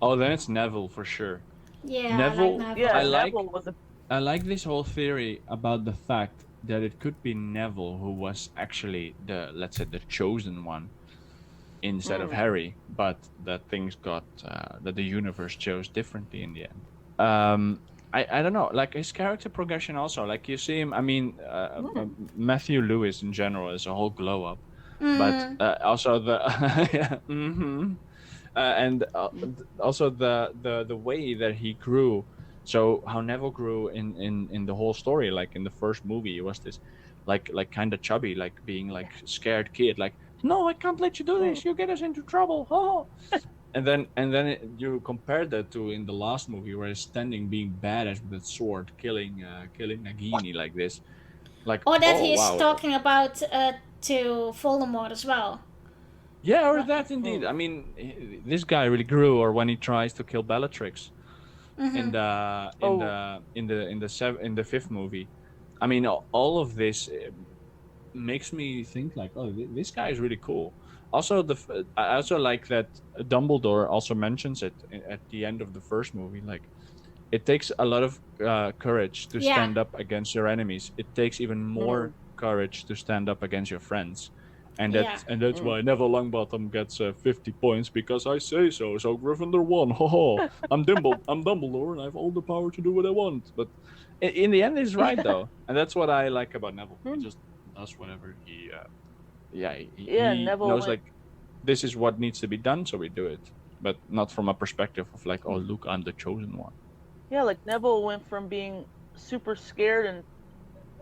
Speaker 4: Oh, then it's Neville for sure.
Speaker 1: Yeah,
Speaker 4: Neville.
Speaker 1: I like Neville.
Speaker 3: Neville was a
Speaker 4: I like this whole theory about the fact that it could be Neville who was actually let's say the chosen one instead of Harry, but that things got that the universe chose differently in the end. I don't know, like his character progression also, like you see him, I mean Matthew Lewis in general is a whole glow up, but also the and also the way that he grew. So how Neville grew in the whole story, like in the first movie, he was this like kind of chubby, like being like scared kid, like no, I can't let you do this. You get us into trouble. Oh. and then you compare that to in the last movie where he's standing being badass with a sword, killing Nagini like this, like.
Speaker 1: Or that he's talking about to Voldemort as well.
Speaker 4: Yeah, or that indeed. I mean, this guy really grew. Or when he tries to kill Bellatrix in the fifth movie. I mean, all of this makes me think like, oh, this guy is really cool. Also, I also like that Dumbledore also mentions it at the end of the first movie. Like, it takes a lot of courage to stand up against your enemies. It takes even more courage to stand up against your friends, and that's why Neville Longbottom gets 50 points because I say so. So Gryffindor won. I'm Dumbledore, and I have all the power to do what I want. But in the end, he's right though, and that's what I like about Neville. He just does whatever he Neville knows like this is what needs to be done, so we do it, but not from a perspective of like, oh look, I'm the chosen one.
Speaker 3: Yeah, like Neville went from being super scared and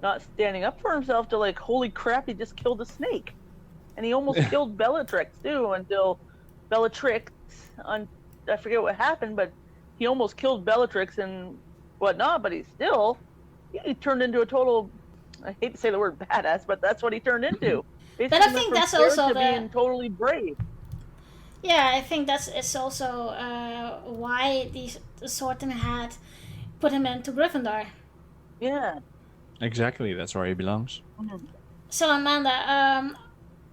Speaker 3: not standing up for himself to like, holy crap, he just killed a snake, and he almost killed Bellatrix too, until Bellatrix I forget what happened, but he almost killed Bellatrix and whatnot, but he turned into a total, I hate to say the word badass, but that's what he turned into.
Speaker 1: But I think that's also
Speaker 3: being totally brave.
Speaker 1: Yeah, I think it's also why the Sword in the Hat put him into Gryffindor.
Speaker 3: Yeah.
Speaker 4: Exactly, that's where he belongs.
Speaker 1: So Amanda,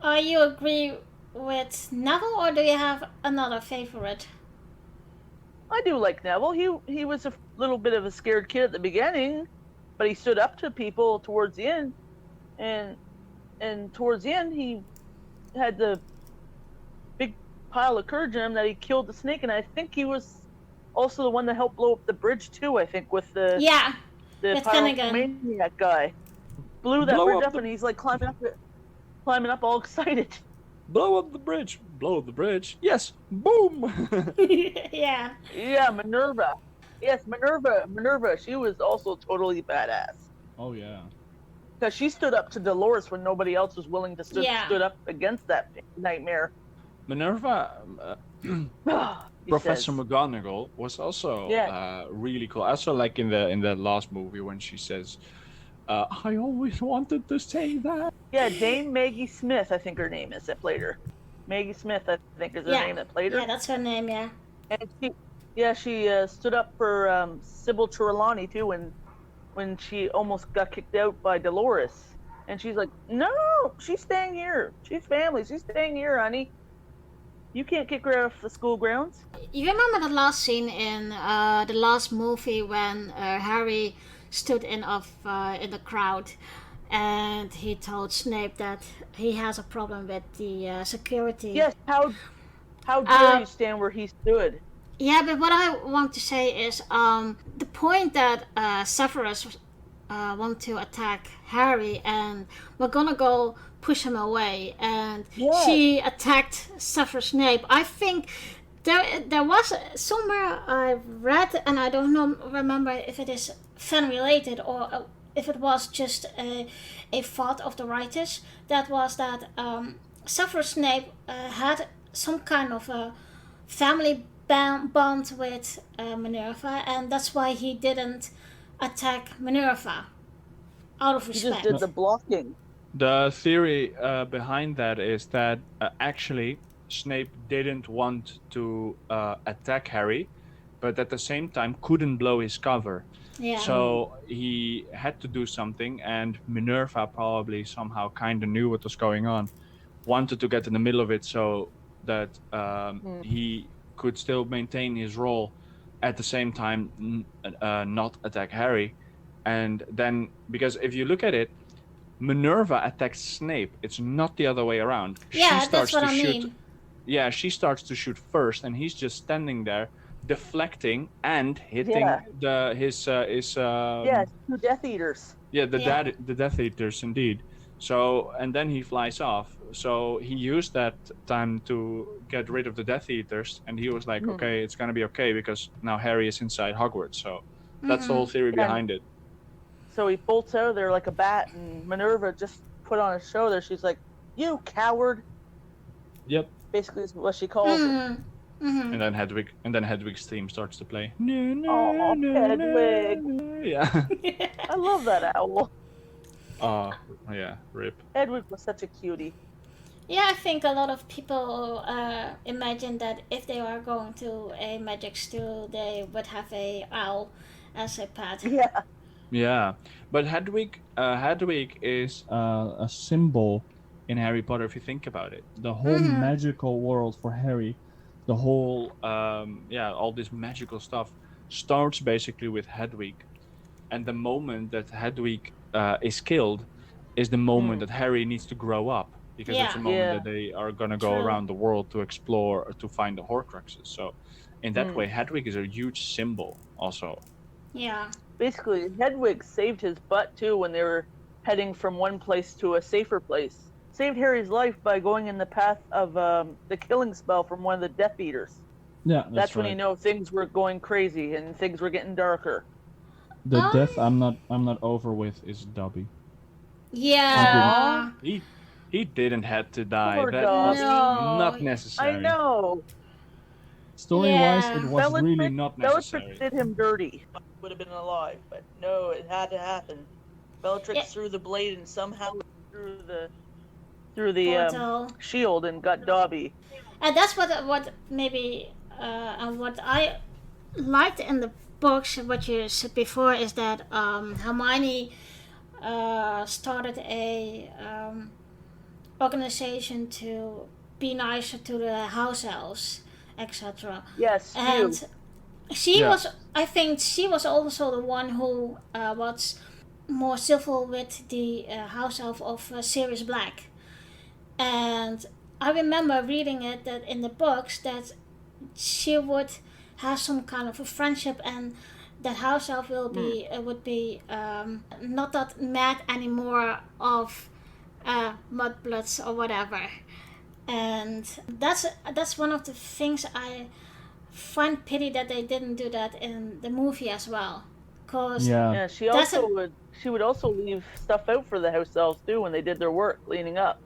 Speaker 1: are you agree with Neville, or do you have another favorite?
Speaker 3: I do like Neville. He was a little bit of a scared kid at the beginning, but he stood up to people towards the end, and towards the end he had the big pile of courage in him that he killed the snake, and I think he was also the one that helped blow up the bridge too, I think, with the the
Speaker 1: With Finnegan.
Speaker 3: pyromaniac guy, blew that
Speaker 2: Blow
Speaker 3: bridge
Speaker 2: up
Speaker 3: up, and he's like climbing up all excited.
Speaker 2: Blow up the bridge. Blow up the bridge. Yes. Boom.
Speaker 1: Yeah.
Speaker 3: Yeah, Minerva. Yes, Minerva. Minerva. She was also totally badass
Speaker 4: Oh yeah.
Speaker 3: because she stood up to Dolores when nobody else was willing to
Speaker 1: Yeah.
Speaker 3: stood up against that nightmare.
Speaker 2: Minerva,
Speaker 3: He
Speaker 2: Professor
Speaker 3: says.
Speaker 2: McGonagall was also
Speaker 3: Yeah.
Speaker 2: really cool. Also, like in the last movie when she says, "I always wanted to say that."
Speaker 3: Yeah, Dame Maggie Smith, I think her name is, that played her. Maggie Smith, I think, is the
Speaker 1: Yeah.
Speaker 3: name that played her.
Speaker 1: Yeah, that's her name. Yeah.
Speaker 3: And she stood up for Sybil Trelawney too when she almost got kicked out by Dolores. And she's like, no, she's staying here. She's family. She's staying here, honey. You can't kick her off the school grounds.
Speaker 1: You remember the last scene in the last movie when Harry stood in the crowd, and he told Snape that he has a problem with the security.
Speaker 3: Yes, how dare you stand where he stood?
Speaker 1: Yeah, but what I want to say is the point that Severus want to attack Harry and McGonagall push him away, and she attacked Severus Snape. I think there was somewhere I read, and I don't remember if it is fan related or if it was just a thought of the writers. That was that Severus Snape had some kind of a family bond with Minerva, and that's why he didn't attack Minerva out of
Speaker 3: He just
Speaker 1: respect.
Speaker 3: did the blocking.
Speaker 2: The theory behind that is that actually Snape didn't want to attack Harry, but at the same time couldn't blow his cover.
Speaker 1: Yeah.
Speaker 2: So he had to do something, and Minerva probably somehow kind of knew what was going on, wanted to get in the middle of it so that he could still maintain his role, at the same time not attack Harry. And then, because if you look at it, Minerva attacks Snape. It's not the other way around.
Speaker 1: Yeah,
Speaker 2: She
Speaker 1: that's
Speaker 2: starts
Speaker 1: what
Speaker 2: to
Speaker 1: I
Speaker 2: shoot.
Speaker 1: mean.
Speaker 2: Yeah, she starts to shoot first, and he's just standing there, deflecting and hitting his
Speaker 3: 2 Death Eaters.
Speaker 2: the Death Eaters indeed. So, and then he flies off. So he used that time to get rid of the Death Eaters, and he was like, okay, it's gonna be okay because now Harry is inside Hogwarts. So that's the whole theory behind it.
Speaker 3: So he bolts out of there like a bat, and Minerva just put on a show there. She's like, "You coward!"
Speaker 2: Yep.
Speaker 3: Basically, is what she calls him.
Speaker 2: And then Hedwig's theme starts to play.
Speaker 3: Oh, Hedwig!
Speaker 2: Yeah.
Speaker 3: I love that owl.
Speaker 2: Yeah. Rip.
Speaker 3: Hedwig was such a cutie.
Speaker 1: Yeah, I think a lot of people imagine that if they are going to a magic school, they would have a owl as a pet.
Speaker 3: Yeah.
Speaker 2: Yeah, but Hedwig is a symbol in Harry Potter if you think about it. The whole magical world for Harry, the whole all this magical stuff starts basically with Hedwig, and the moment that Hedwig is killed is the moment that Harry needs to grow up, because it's a moment that they are gonna go around the world to explore or to find the Horcruxes. So in that way, Hedwig is a huge symbol also.
Speaker 1: Yeah.
Speaker 3: Basically, Hedwig saved his butt too when they were heading from one place to a safer place. Saved Harry's life by going in the path of the killing spell from one of the Death Eaters.
Speaker 4: Yeah,
Speaker 3: that's
Speaker 4: right.
Speaker 3: when you know things were going crazy and things were getting darker.
Speaker 4: The death I'm not over with is Dobby.
Speaker 1: Yeah.
Speaker 2: He didn't have to die.
Speaker 3: Poor
Speaker 2: That
Speaker 3: Dobby.
Speaker 2: was not necessary.
Speaker 3: I know.
Speaker 4: Story-wise, it was really not necessary.
Speaker 3: Bellatrix did him dirty. Would have been alive, but no, it had to happen. Bellatrix threw the blade and somehow through the shield and got Dobby.
Speaker 1: And that's what maybe and what I liked in the books. What you said before is that Hermione started a organization to be nicer to the house elves, etc.
Speaker 3: Yes,
Speaker 1: and she was. I think she was also the one who was more civil with the house elf of Sirius Black. And I remember reading it that in the books that she would have some kind of a friendship, and that house elf will be would be not that mad anymore of mudbloods or whatever. And that's one of the things I find pity that they didn't do that in the movie as well, because
Speaker 3: Yeah, she
Speaker 1: That's
Speaker 3: also
Speaker 1: a-
Speaker 3: would also leave stuff out for the house elves too when they did their work cleaning up.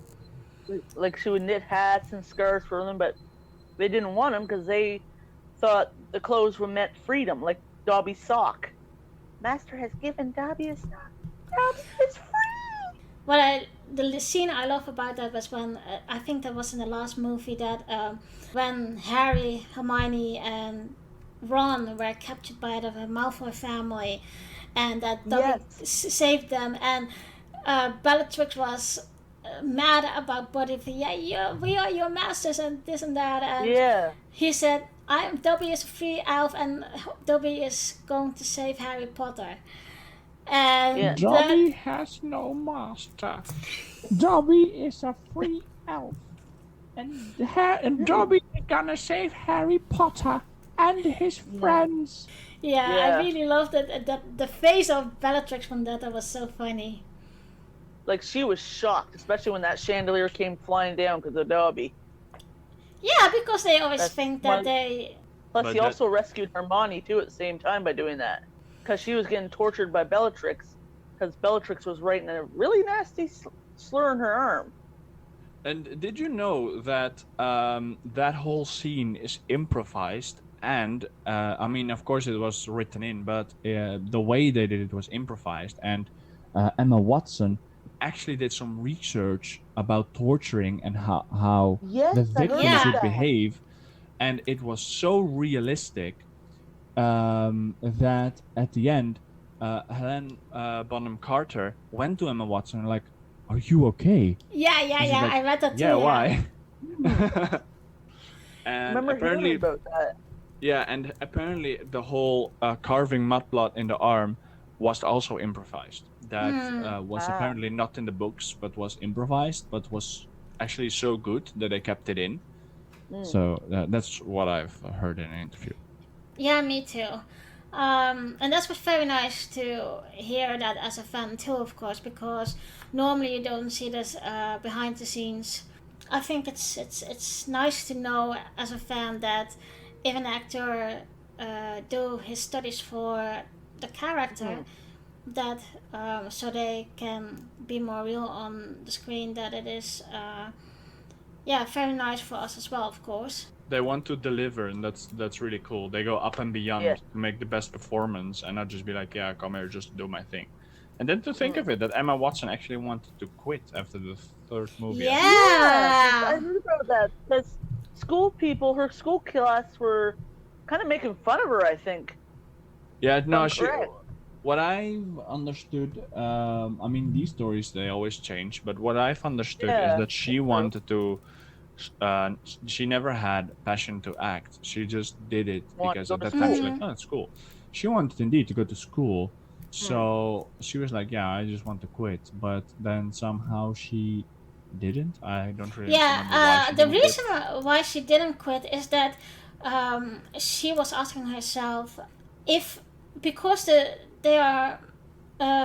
Speaker 3: Like she would knit hats and scarves for them, but they didn't want them because they thought the clothes were meant freedom, like Dobby's sock. Master has given Dobby a sock. Dobby is free.
Speaker 1: the scene I love about that was when I think that was in the last movie that when Harry, Hermione, and Ron were captured by the Malfoy family, and that Dobby saved them, and Bellatrix was mad about Buddy. Yeah, we are your masters and this and that, and he said, Dobby is a free elf, and Dobby is going to save Harry Potter. And
Speaker 4: Dobby has no master. Dobby is a free elf. And Dobby is gonna save Harry Potter and his friends.
Speaker 1: Yeah, I really loved it. The face of Bellatrix when that was so funny.
Speaker 3: Like, she was shocked, especially when that chandelier came flying down because of Dobby.
Speaker 1: Yeah, because they always think that they...
Speaker 3: Plus, he also rescued Hermione, too, at the same time by doing that. Because she was getting tortured by Bellatrix, because Bellatrix was writing a really nasty slur in her arm.
Speaker 2: And did you know that that whole scene is improvised? And, I mean, of course it was written in, but the way they did it was improvised. And Emma Watson actually did some research about torturing and how the victims would behave. And it was so realistic that at the end, Helen Bonham Carter went to Emma Watson and like, "Are you okay?"
Speaker 1: Yeah, like, I read that too.
Speaker 2: Yeah, why? And
Speaker 3: remember hearing about that.
Speaker 2: Yeah, and apparently the whole carving mudblot in the arm was also improvised. That was apparently not in the books, but was improvised, but was actually so good that they kept it in. So that's what I've heard in an interview.
Speaker 1: Yeah, me too. And that's was very nice to hear that as a fan too, of course, because normally you don't see this behind the scenes. I think it's nice to know as a fan that if an actor do his studies for the character, that so they can be more real on the screen, that it is very nice for us as well, of course.
Speaker 2: They want to deliver, and that's really cool. They go up and beyond to make the best performance and not just be like, yeah, come here, just do my thing. And then to think of it, that Emma Watson actually wanted to quit after the third movie.
Speaker 1: Yeah,
Speaker 3: I heard about that. Because her school class were kind of making fun of her, I think.
Speaker 2: Yeah, no, what
Speaker 4: I've understood, I mean, these stories, they always change, but what I've understood is that she wanted to, she never had passion to act. She just did it because at that time she was like, oh, it's cool. She wanted indeed to go to school. So she was like, yeah, I just want to quit. But then somehow she didn't. I don't really remember why she didn't
Speaker 1: reason why she didn't quit is that she was asking herself if, because they are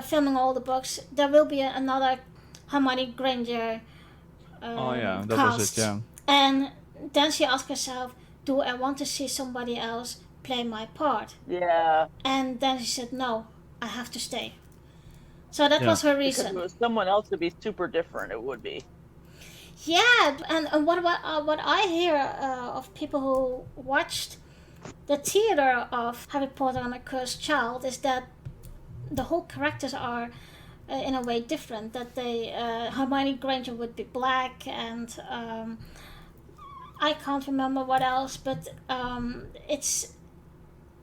Speaker 1: filming all the books, there will be another Hermione Granger
Speaker 2: that
Speaker 1: cast.
Speaker 2: was it, yeah.
Speaker 1: And then she asked herself, do I want to see somebody else play my part?
Speaker 3: Yeah.
Speaker 1: And then she said, no, I have to stay. So that was her reason.
Speaker 3: Because if it was someone else, it'd be super different. It would be.
Speaker 1: Yeah, and what I hear of people who watched the theater of Harry Potter and the Cursed Child is that the whole characters are in a way different. That Hermione Granger would be black, and I can't remember what else, but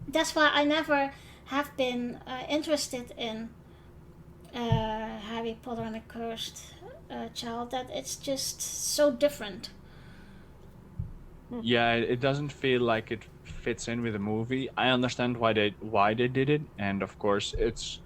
Speaker 1: that's why I never have been interested in Harry Potter and the Cursed Child. That it's just so different.
Speaker 2: Yeah, it doesn't feel like it fits in with the movie. I understand why they did it, and of course it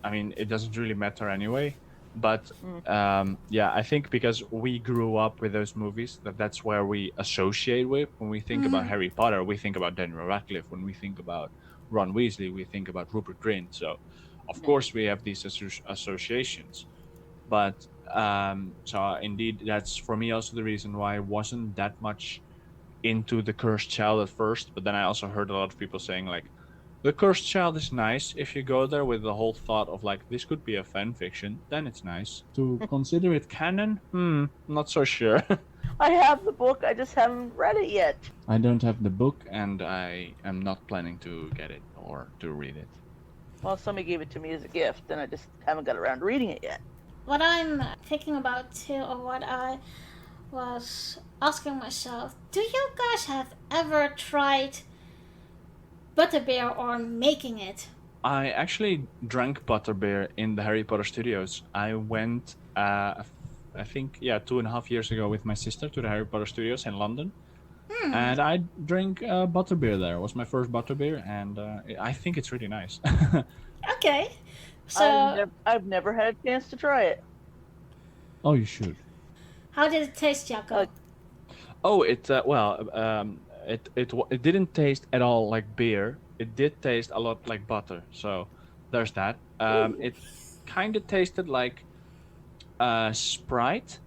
Speaker 2: doesn't really matter anyway. But I think because we grew up with those movies, that's where we associate with. When we think about Harry Potter, we think about Daniel Radcliffe. When we think about Ron Weasley, we think about Rupert Grint. So, of course, we have these associations. But so indeed, that's for me also the reason why I wasn't that much into the Cursed Child at first. But then I also heard a lot of people saying like, the Cursed Child is nice if you go there with the whole thought of like this could be a fan fiction. Then it's nice to consider it canon. Not so sure.
Speaker 3: I have the book, I just haven't read it yet.
Speaker 4: I don't have the book.
Speaker 2: And I am not planning to get it or to read it.
Speaker 3: Well, somebody gave it to me as a gift, and I just haven't got around to reading it yet.
Speaker 1: What I'm thinking about too, or what I was asking myself, do you guys have ever tried butterbeer or making it?
Speaker 2: I actually drank butterbeer in the Harry Potter studios. I went, I think, 2.5 years ago with my sister to the Harry Potter studios in London. And I drank butterbeer there. It was my first butterbeer, and I think it's really nice.
Speaker 1: Okay. So,
Speaker 3: I've never had a chance to try it.
Speaker 4: Oh, you should.
Speaker 1: how did it taste, Jacco?
Speaker 2: It didn't taste at all like beer. It did taste a lot like butter. So there's that. It kind of tasted like Sprite,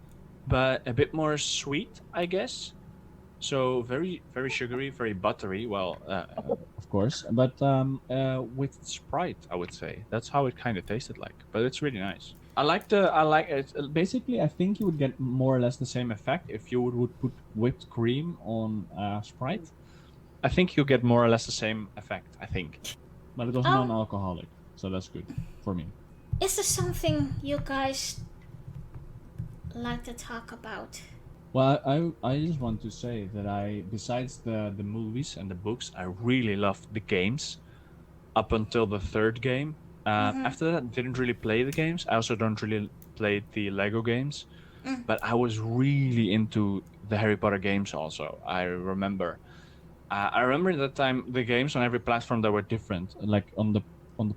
Speaker 2: but a bit more sweet, I guess. So very, very sugary, very buttery. Well,
Speaker 4: Of course, but
Speaker 2: with Sprite, I would say that's how it kind of tasted like. But it's really nice. I like it.
Speaker 4: basically, I think you would get more or less the same effect if you would put whipped cream on Sprite,
Speaker 2: I think you get more or less the same effect. I think.
Speaker 4: but it was non-alcoholic, so that's good for me.
Speaker 1: Is there something you guys like to talk about?
Speaker 4: Well, I just want to say that besides
Speaker 2: The movies and the books, I really loved the games up until the third game. After that, I didn't really play the games. I also don't really play the Lego games, but I was really into the Harry Potter games. Also, I remember at that time the games on every platform that were different.
Speaker 4: like on the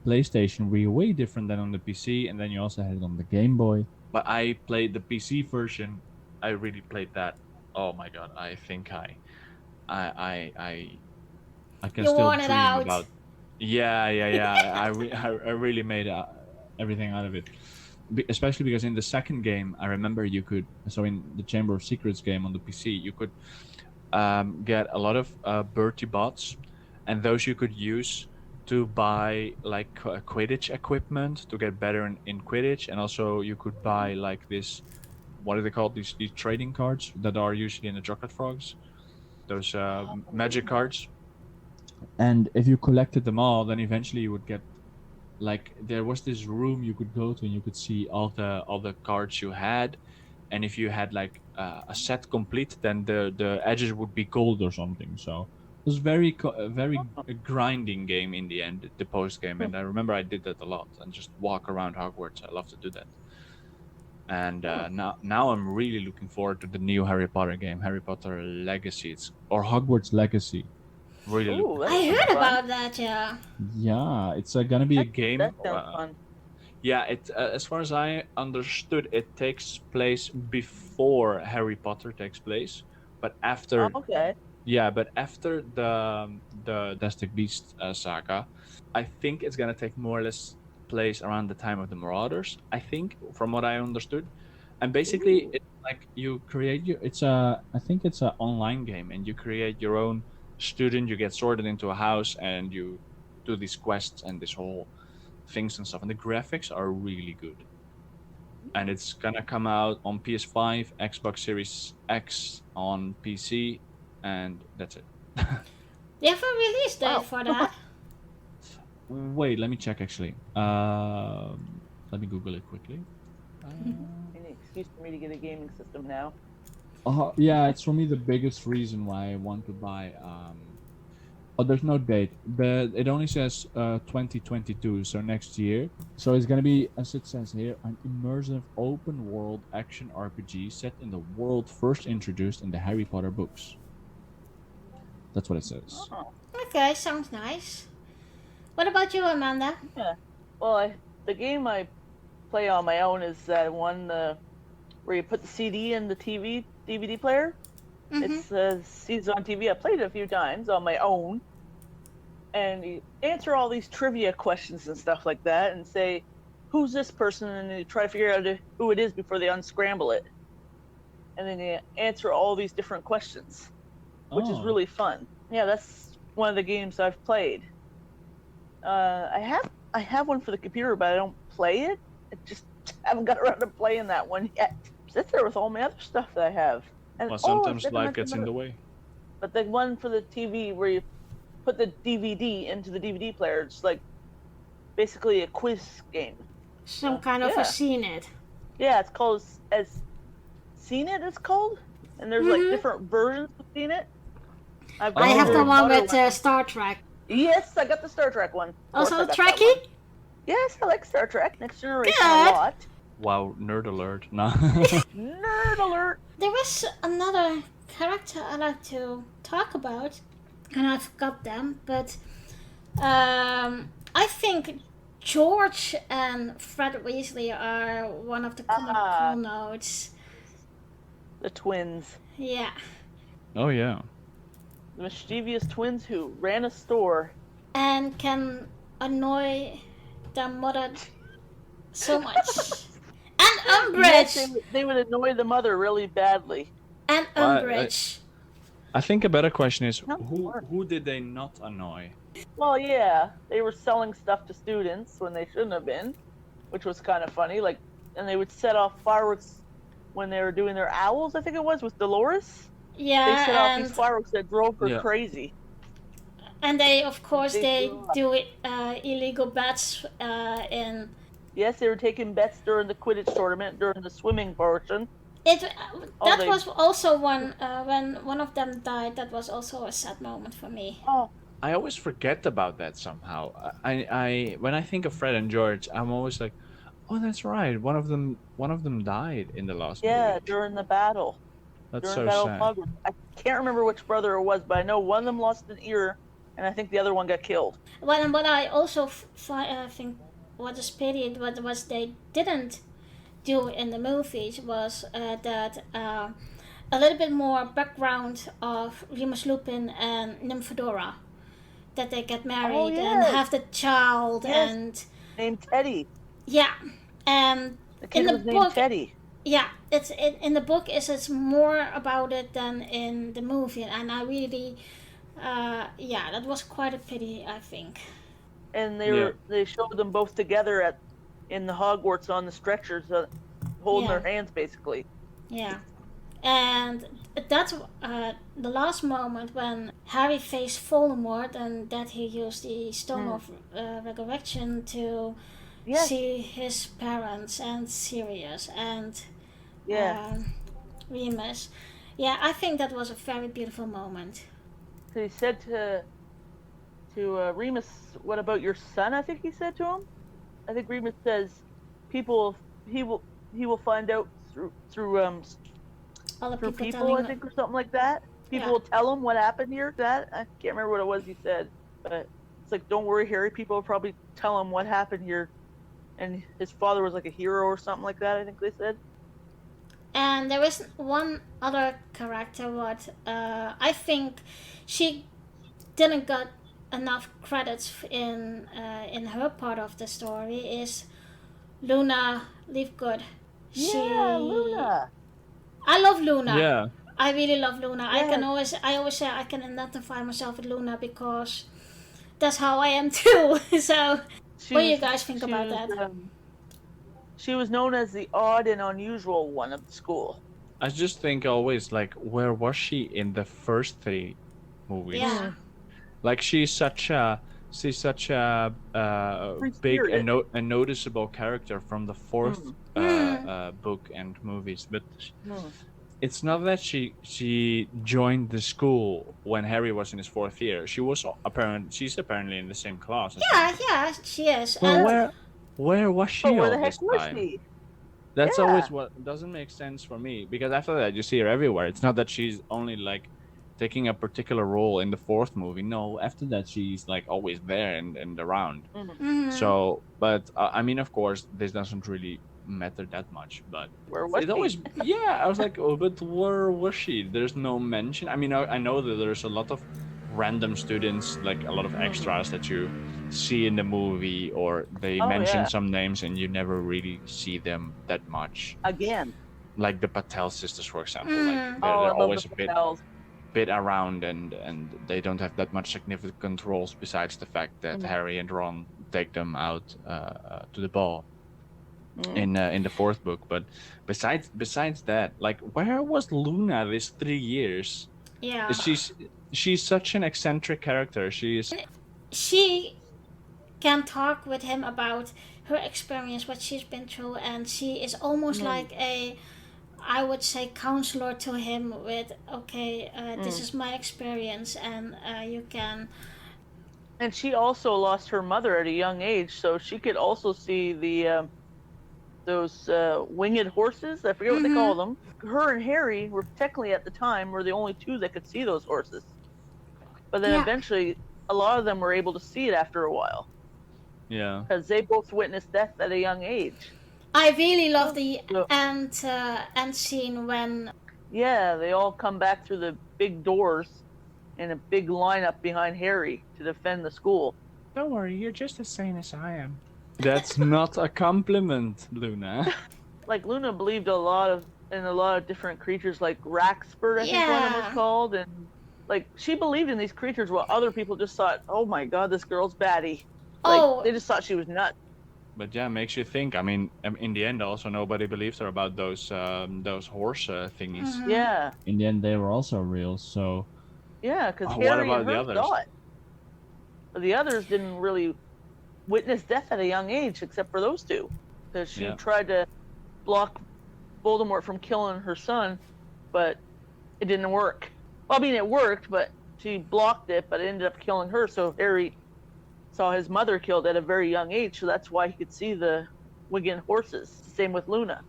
Speaker 4: PlayStation, were way different than on the PC, and then you also had it on the Game Boy.
Speaker 2: But I played the PC version. I really played that. Oh my god! I think I can
Speaker 1: You
Speaker 2: still
Speaker 1: want it
Speaker 2: dream
Speaker 1: out.
Speaker 2: about. Yeah. I really made everything out of it. Especially because in the second game, I remember you could. So in the Chamber of Secrets game on the PC, you could get a lot of Bertie bots, and those you could use to buy like Quidditch equipment to get better in Quidditch, and also you could buy like this. What are they called? These trading cards that are usually in the Chocolate Frogs. Those magic cards.
Speaker 4: And if you collected them all, then eventually you would get, like, there was this room you could go to and you could see all the cards you had, and if you had like a set complete, then the edges would be gold or something. So it was very grinding game in the end, the post game, and I remember I did that a lot and just walk around Hogwarts. I love to do that. And now I'm really looking forward to the new Harry Potter game, Harry Potter Legacy, or Hogwarts Legacy. Really
Speaker 3: Ooh,
Speaker 2: looking
Speaker 3: that
Speaker 1: I
Speaker 3: sounds
Speaker 1: heard
Speaker 3: fun.
Speaker 1: about that, yeah.
Speaker 4: Yeah, it's gonna be a
Speaker 2: game.
Speaker 3: That sounds fun.
Speaker 2: Yeah, it as far as I understood, it takes place before Harry Potter takes place, but after
Speaker 3: Oh, okay.
Speaker 2: after the Fantastic Beast saga, I think it's gonna take more or less place around the time of the Marauders. I think, from what I understood, and basically it's like you create I think it's an online game, and you create your own student. You get sorted into a house, and you do these quests and this whole things and stuff. And the graphics are really good. And it's gonna come out on PS5, Xbox Series X, on PC, and that's it.
Speaker 1: They have a release date
Speaker 3: Wow.
Speaker 1: for that.
Speaker 4: Wait, let me check actually. Let me Google it quickly.
Speaker 3: Any excuse for me to get a gaming system now.
Speaker 4: Yeah, it's for me the biggest reason why I want to buy. Oh, there's no date, but it only says 2022, so next year. So it's gonna be, as it says here, an immersive open-world action RPG set in the world first introduced in the Harry Potter books. That's what it says.
Speaker 3: Oh,
Speaker 1: Okay, sounds nice. What about you, Amanda?
Speaker 3: well, the game I play on my own is that one where you put the CD in the DVD player.
Speaker 1: Mm-hmm.
Speaker 3: It says Seeds on TV. I played it a few times on my own, and you answer all these trivia questions and stuff like that, and say, "Who's this person?" And you try to figure out who it is before they unscramble it, and then you answer all these different questions, which is
Speaker 4: Oh.
Speaker 3: really fun. Yeah, that's one of the games I've played. I have one for the computer, but I don't play it. I just haven't got around to playing that one yet. Sits there with all my other stuff that I have. And
Speaker 2: Well,
Speaker 3: I
Speaker 2: sometimes
Speaker 3: forgot to
Speaker 2: life
Speaker 3: mention
Speaker 2: gets in the way.
Speaker 3: But the one for the TV where you put the DVD into the DVD player, it's like basically a quiz game.
Speaker 1: Some kind of
Speaker 3: yeah.
Speaker 1: a scene it.
Speaker 3: Yeah, it's called as Seen It. It's called, and there's like different versions of Seen It.
Speaker 1: I have the one with Star Trek.
Speaker 3: Yes, I got the Star Trek one.
Speaker 1: Also the Trekkie?
Speaker 3: Yes, I like Star Trek Next Generation
Speaker 1: Good.
Speaker 3: a lot.
Speaker 2: Wow, nerd alert. No.
Speaker 3: Nerd alert.
Speaker 1: There was another character I like to talk about, and I forgot them, but I think George and Fred Weasley are one of the comical notes.
Speaker 3: The twins.
Speaker 1: Yeah.
Speaker 2: Oh yeah.
Speaker 3: The mischievous twins who ran a store.
Speaker 1: And can annoy their mother so much. And Umbridge!
Speaker 3: Yes, they would annoy the mother really badly.
Speaker 1: And Umbridge.
Speaker 2: I think a better question is
Speaker 3: Not
Speaker 2: who did they not annoy?
Speaker 3: Well, yeah, they were selling stuff to students when they shouldn't have been, which was kind of funny. Like, and they would set off fireworks when they were doing their owls. I think it was with Dolores.
Speaker 1: Yeah,
Speaker 3: They set off these fireworks that drove her crazy.
Speaker 1: And they, of course,
Speaker 3: They
Speaker 1: do it illegal bets in.
Speaker 3: Yes, they were taking bets during the Quidditch tournament during the swimming portion.
Speaker 1: That was also one when one of them died. That was also a sad moment for me.
Speaker 3: Oh,
Speaker 2: I always forget about that somehow. I when I think of Fred and George, I'm always like, oh, that's right. One of them died in the last movie.
Speaker 3: during the battle.
Speaker 2: That's
Speaker 3: During
Speaker 2: so
Speaker 3: the Battle
Speaker 2: sad.
Speaker 3: of Hogwarts. I can't remember which brother it was, but I know one of them lost an ear, and I think the other one got killed.
Speaker 1: Well, and what I also think what is pity what was they didn't do in the movies was that a little bit more background of Remus Lupin and Nymphadora, that they get married and have the child and
Speaker 3: named Teddy.
Speaker 1: Yeah, and
Speaker 3: The kid
Speaker 1: in the
Speaker 3: was
Speaker 1: book,
Speaker 3: named Teddy.
Speaker 1: yeah, it's in the book it's more about it than in the movie, and I really, that was quite a pity, I think.
Speaker 3: And they showed them both together in the Hogwarts on the stretchers, holding their hands basically.
Speaker 1: Yeah, and that's the last moment when Harry faced Voldemort and that he used the Stone of Resurrection to see his parents and Sirius and Remus. Yeah, I think that was a very beautiful moment.
Speaker 3: So he said to Remus, "What about your son?" I think he said to him. I think Remus says, he will find out through
Speaker 1: All the
Speaker 3: people, I think, or something like that. People will tell him what happened here. That I can't remember what it was he said, but it's like, don't worry, Harry. People will probably tell him what happened here. And his father was like a hero or something like that, I think they said.
Speaker 1: And there is one other character what I think she didn't get enough credits in her part of the story is Luna Lovegood.
Speaker 3: Luna.
Speaker 1: I love Luna.
Speaker 2: Yeah.
Speaker 1: I really love Luna.
Speaker 3: Yeah.
Speaker 1: I always say I can identify myself with Luna because that's how I am too. So what do you guys think about that?
Speaker 3: She was known as the odd and unusual one of the school.
Speaker 2: I just think always like, where was she in the first 3 movies?
Speaker 1: Yeah.
Speaker 2: Like she's such a big and noticeable character from the 4th book and movies, but it's not that she joined the school when Harry was in his 4th year. She's apparently in the same class.
Speaker 1: Yeah, she is.
Speaker 2: Well, where was she
Speaker 3: where
Speaker 2: all
Speaker 3: the heck
Speaker 2: this
Speaker 3: was
Speaker 2: time?
Speaker 3: she?
Speaker 2: That's always what doesn't make sense for me, because after that you see her everywhere. It's not that she's only like taking a particular role in the 4th movie. No, after that she's like always there and around. So, but I mean, of course, this doesn't really matter that much. But
Speaker 3: where was
Speaker 2: it always, I was like, oh, but where was she? There's no mention. I mean, I know that there's a lot of random students, like a lot of extras that you see in the movie, or they mention some names and you never really see them that much.
Speaker 3: Again.
Speaker 2: Like the Patel sisters, for example.
Speaker 1: Mm.
Speaker 2: Like they're
Speaker 3: I love
Speaker 2: always
Speaker 3: the
Speaker 2: a bit
Speaker 3: Patels.
Speaker 2: around, and they don't have that much significant roles besides the fact that Harry and Ron take them out to the ball in the fourth book. But besides that, like, where was Luna this 3 years?
Speaker 1: Yeah.
Speaker 2: She's such an eccentric character.
Speaker 1: She can talk with him about her experience, what she's been through, and she is almost like I would say, counselor to him with, okay, this is my experience, and you can.
Speaker 3: And she also lost her mother at a young age, so she could also see those winged horses. I forget what they call them. Her and Harry were technically at the time were the only two that could see those horses. But then eventually, a lot of them were able to see it after a while.
Speaker 2: Yeah.
Speaker 3: Because they both witnessed death at a young age.
Speaker 1: I really love the end scene when.
Speaker 3: Yeah, they all come back through the big doors in a big lineup behind Harry to defend the school.
Speaker 2: Don't worry, you're just as sane as I am. That's not a compliment, Luna.
Speaker 3: Like, Luna believed in a lot of different creatures, like Raxford, I think one of them was called, and like she believed in these creatures while other people just thought, oh my god, this girl's batty. Like, they just thought she was nuts.
Speaker 2: But yeah, makes you think. I mean, in the end, also nobody believes her about those horse thingies.
Speaker 3: Yeah.
Speaker 4: In the end, they were also real. So.
Speaker 3: Yeah, because
Speaker 2: what
Speaker 3: Harry
Speaker 2: about
Speaker 3: and
Speaker 2: the
Speaker 3: her
Speaker 2: others?
Speaker 3: thought. But the others didn't really witness death at a young age, except for those two, because she tried to block Voldemort from killing her son, but it didn't work. Well, I mean, it worked, but she blocked it, but it ended up killing her. So Harry saw his mother killed at a very young age, so that's why he could see the winged horses. Same with Luna.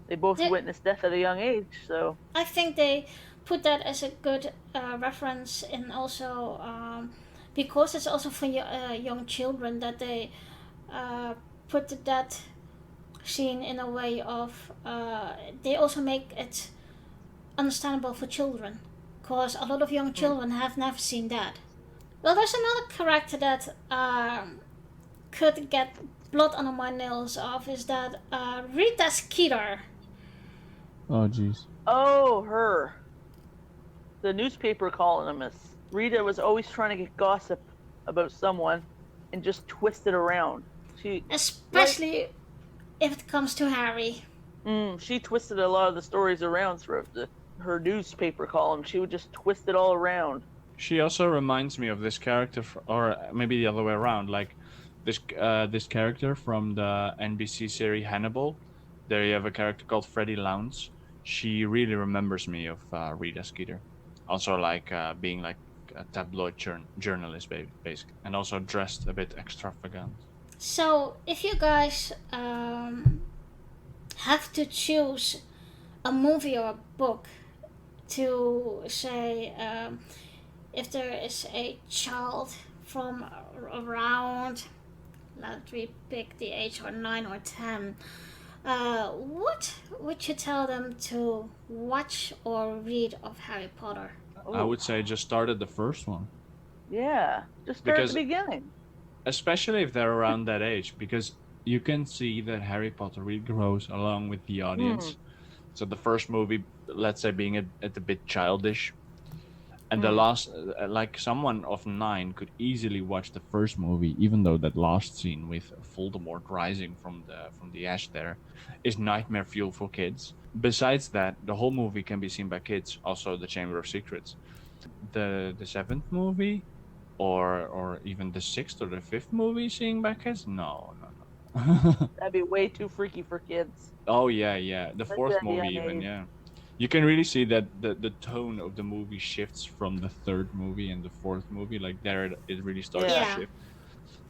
Speaker 3: They both witnessed death at a young age, so.
Speaker 1: I think they put that as a good reference, and also because it's also for young children that they put that scene in a way of they also make it understandable for children, because a lot of young children have never seen that. Well, there's another character that could get blood under my nails of, is that Rita Skeeter.
Speaker 4: Oh jeez.
Speaker 3: Oh, her. The newspaper columnist. Rita was always trying to get gossip about someone and just twist it around.
Speaker 1: Especially if it comes to Harry.
Speaker 3: She twisted a lot of the stories around throughout her newspaper column. She would just twist it all around.
Speaker 2: She also reminds me of this character, or maybe the other way around, like this character from the NBC series Hannibal. There you have a character called Freddie Lounds. She really remembers me of Rita Skeeter. Also, like being like a tabloid journalist, basically, and also dressed a bit extravagant.
Speaker 1: So, if you guys have to choose a movie or a book to say, if there is a child from around, let me pick the age or 9 or 10, what would you tell them to watch or read of Harry Potter?
Speaker 2: I would say just start at the first one.
Speaker 3: Yeah, just start at the beginning.
Speaker 2: Especially if they're around that age, because you can see that Harry Potter really grows along with the audience. So the first movie, let's say, being a bit childish, and the last, like someone of 9 could easily watch the first movie, even though that last scene with Voldemort rising from the ash there is nightmare fuel for kids. Besides that, the whole movie can be seen by kids. Also, the Chamber of Secrets, the 7th movie, or even the 6th or the 5th movie seeing by kids. No.
Speaker 3: That'd be way too freaky for kids.
Speaker 2: Oh yeah. The 4th movie even, yeah. You can really see that the tone of the movie shifts from the 3rd movie and the 4th movie. Like there, it really starts to shift.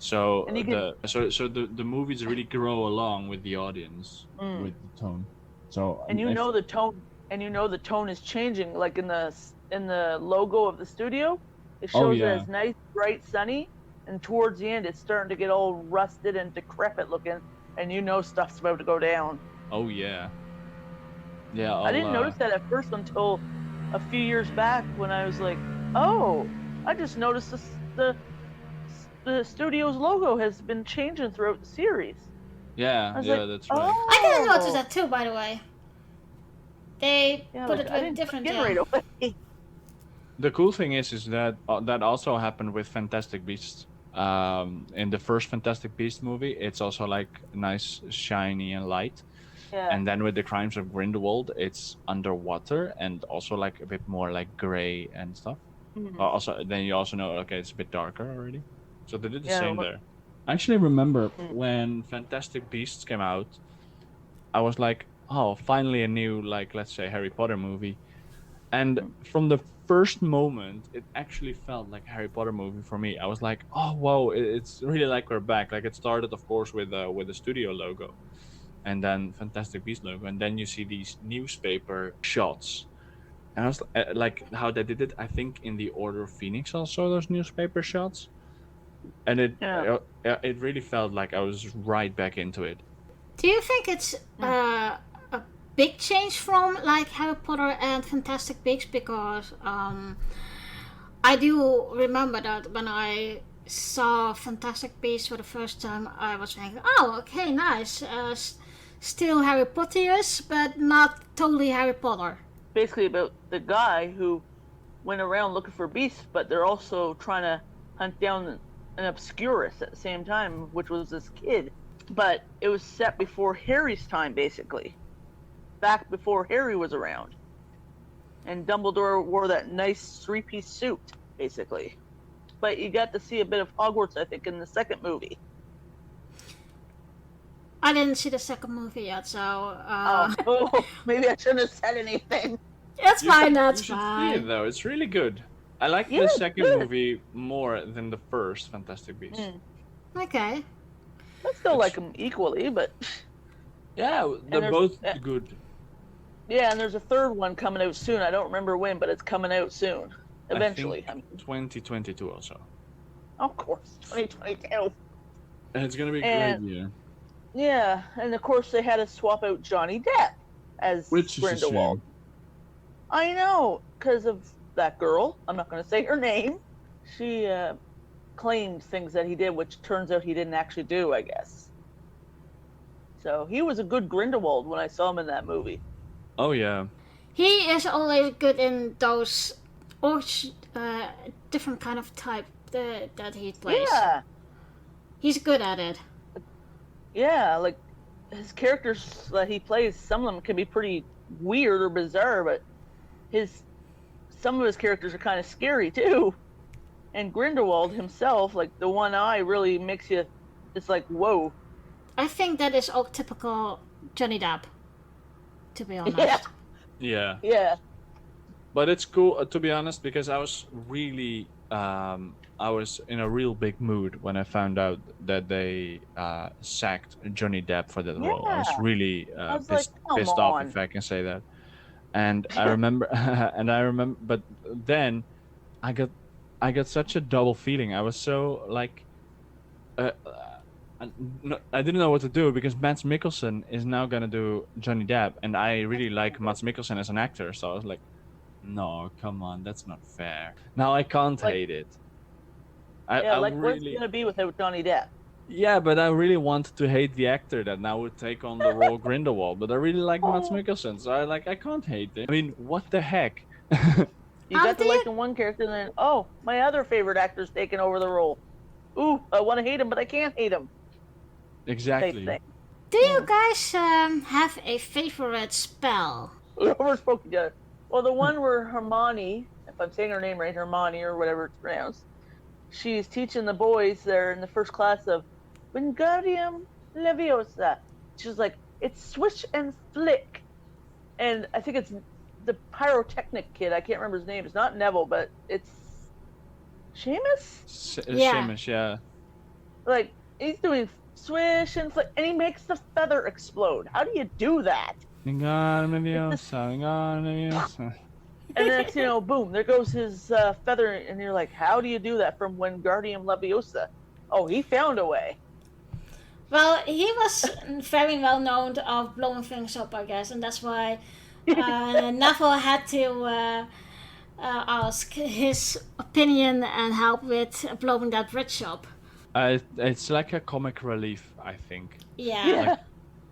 Speaker 2: So the movies really grow along with the audience,
Speaker 4: with the tone. So
Speaker 3: and you know the tone is changing. Like in the logo of the studio, it shows it as nice, bright, sunny, and towards the end, it's starting to get all rusted and decrepit looking, and you know stuff's about to go down.
Speaker 2: Oh yeah. Yeah.
Speaker 3: I didn't notice that at first until a few years back when I was like, oh, I just noticed the studio's logo has been changing throughout the series.
Speaker 2: Yeah,
Speaker 3: I was
Speaker 2: yeah,
Speaker 3: like,
Speaker 2: that's right.
Speaker 3: oh.
Speaker 1: I didn't notice that too, by the way. They
Speaker 3: Yeah,
Speaker 1: put
Speaker 3: like,
Speaker 1: it
Speaker 3: I
Speaker 1: with
Speaker 3: didn't
Speaker 1: different.
Speaker 3: get right away.
Speaker 2: The cool thing is that that also happened with Fantastic Beasts. In the first Fantastic Beast movie, it's also like nice, shiny, and light.
Speaker 3: Yeah.
Speaker 2: And then with the Crimes of Grindelwald, it's underwater and also like a bit more like gray and stuff.
Speaker 3: Mhm.
Speaker 2: Also, then you also know, okay, it's a bit darker already. So they did the
Speaker 3: Yeah,
Speaker 2: same
Speaker 3: look-
Speaker 2: there.
Speaker 4: I actually remember
Speaker 3: Mm.
Speaker 2: When Fantastic Beasts came out, I was like, oh, finally a new, like, let's say, Harry Potter movie. And from the first moment, it actually felt like a Harry Potter movie for me. I was like, oh, wow, it's really like we're back. Like, it started, of course, with the studio logo and then Fantastic Beast logo. And then you see these newspaper shots. And I was like, how they did it, I think in the Order of Phoenix also, those newspaper shots. And
Speaker 3: Yeah.
Speaker 2: it really felt like I was right back into it.
Speaker 1: Do you think it's a big change from like Harry Potter and Fantastic Beasts? Because I do remember that when I saw Fantastic Beasts for the first time, I was thinking, oh, okay, nice. Still Harry Potter-ish, but not totally Harry Potter.
Speaker 3: Basically about the guy who went around looking for beasts, but they're also trying to hunt down an obscurus at the same time, which was this kid. But it was set before Harry's time, basically. Back before Harry was around. And Dumbledore wore that nice three-piece suit, basically. But you got to see a bit of Hogwarts, I think, in the second movie.
Speaker 1: I didn't see the second movie yet, so
Speaker 3: Maybe I shouldn't have said anything.
Speaker 1: it's fine. That's
Speaker 2: you should
Speaker 1: fine.
Speaker 2: see it though. It's really good. I like
Speaker 3: Yeah,
Speaker 2: the second
Speaker 3: good.
Speaker 2: movie more than the first Fantastic Beasts.
Speaker 1: Okay.
Speaker 3: I still like them equally, but
Speaker 2: Yeah, they're
Speaker 3: there's-
Speaker 2: both good.
Speaker 3: yeah, and there's a third one coming out soon. I don't remember when, but it's coming out soon. Eventually.
Speaker 2: I think 2022 also.
Speaker 3: Of course, 2022.
Speaker 2: And it's gonna be a
Speaker 3: And-
Speaker 2: great year.
Speaker 3: Yeah, and of course they had to swap out Johnny Depp as
Speaker 4: Which is a
Speaker 3: Grindelwald.
Speaker 4: shame.
Speaker 3: I know, because of that girl. I'm not going to say her name. She claimed things that he did, which turns out he didn't actually do, I guess. So he was a good Grindelwald when I saw him in that movie.
Speaker 2: Oh yeah.
Speaker 1: He is always good in those or different kind of type that he plays.
Speaker 3: Yeah,
Speaker 1: He's good at it.
Speaker 3: yeah, like his characters that he plays, some of them can be pretty weird or bizarre, but some of his characters are kind of scary too. And Grindelwald himself, like the one eye, really makes you. It's like whoa.
Speaker 1: I think that is all typical Johnny Depp, to be honest.
Speaker 3: Yeah,
Speaker 2: Yeah.
Speaker 3: yeah,
Speaker 2: But it's cool to be honest because I was really I was in a real big mood when I found out that they sacked Johnny Depp for that role. I was
Speaker 3: Yeah.
Speaker 2: really
Speaker 3: I was like, come
Speaker 2: pissed off,
Speaker 3: on.
Speaker 2: if I can say that. And I remember, but then I got such a double feeling. I was so like, I didn't know what to do because Mads Mikkelsen is now gonna do Johnny Depp, and I really like Mads Mikkelsen as an actor. So I was like, no, come on, that's not fair. Now I can't
Speaker 3: Like-
Speaker 2: hate it.
Speaker 3: yeah.
Speaker 2: I
Speaker 3: Like what's it
Speaker 2: really,
Speaker 3: gonna be without Johnny Depp?
Speaker 2: yeah, but I really wanted to hate the actor that now would take on the role Grindelwald. But I really like Mads
Speaker 3: Oh.
Speaker 2: Mikkelsen, so I can't hate it. I mean, what the heck?
Speaker 3: You got to
Speaker 1: Anthony?
Speaker 3: like one character, and then my other favorite actor's taking over the role. Ooh, I want to hate him, but I can't hate him. Type
Speaker 2: Exactly.
Speaker 3: thing.
Speaker 1: Do you guys have a favorite spell?
Speaker 3: Whoever spoke together. Well, the one where Hermione, if I'm saying her name right, Hermione or whatever it's pronounced, she's teaching the boys there in the first class of Wingardium Leviosa. She's like, it's swish and flick. And I think it's the pyrotechnic kid. I can't remember his name. It's not Neville, but it's Seamus?
Speaker 1: Yeah.
Speaker 2: Seamus, yeah.
Speaker 3: Like, he's doing swish and flick, and he makes the feather explode. How do you do that?
Speaker 2: Wingardium Leviosa, Wingardium Leviosa.
Speaker 3: And then next, boom, there goes his feather, and you're like, how do you do that from Wingardium Leviosa? Oh, he found a way.
Speaker 1: Well, he was very well known of blowing things up, I guess, and that's why Neville had to ask his opinion and help with blowing that bridge up.
Speaker 2: It's like a comic relief, I think.
Speaker 1: Yeah.
Speaker 3: Yeah.
Speaker 2: Like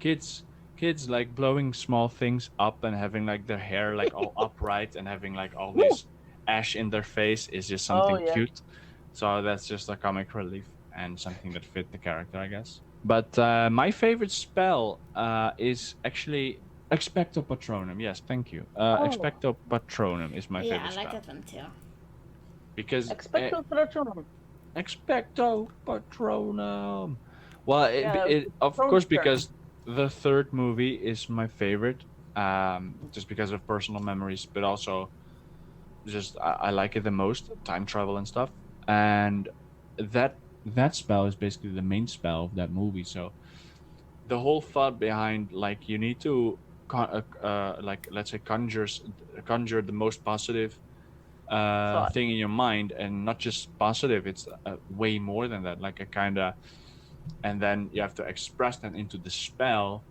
Speaker 2: kids like blowing small things up and having like their hair like all upright and having like all this ash in their face is just something
Speaker 3: Oh, yeah.
Speaker 2: cute. So that's just a comic relief and something that fit the character, I guess. But my favorite spell is actually Expecto Patronum. Yes, thank you. Expecto Patronum is my
Speaker 1: Yeah,
Speaker 2: favorite
Speaker 1: I like
Speaker 2: spell
Speaker 1: that one too.
Speaker 2: because
Speaker 3: Expecto Patronum.
Speaker 2: Expecto Patronum. Well,
Speaker 3: Yeah,
Speaker 2: it of
Speaker 3: Patronus
Speaker 2: course
Speaker 3: turn.
Speaker 2: because the third movie is my favorite, just because of personal memories, but also just I like it the most, time travel and stuff, and that spell is basically the main spell of that movie. So the whole thought behind like you need to like let's say conjure the most positive
Speaker 3: Thought.
Speaker 2: thing in your mind, and not just positive, it's way more than that, like a kind of, and then you have to express that into the spell.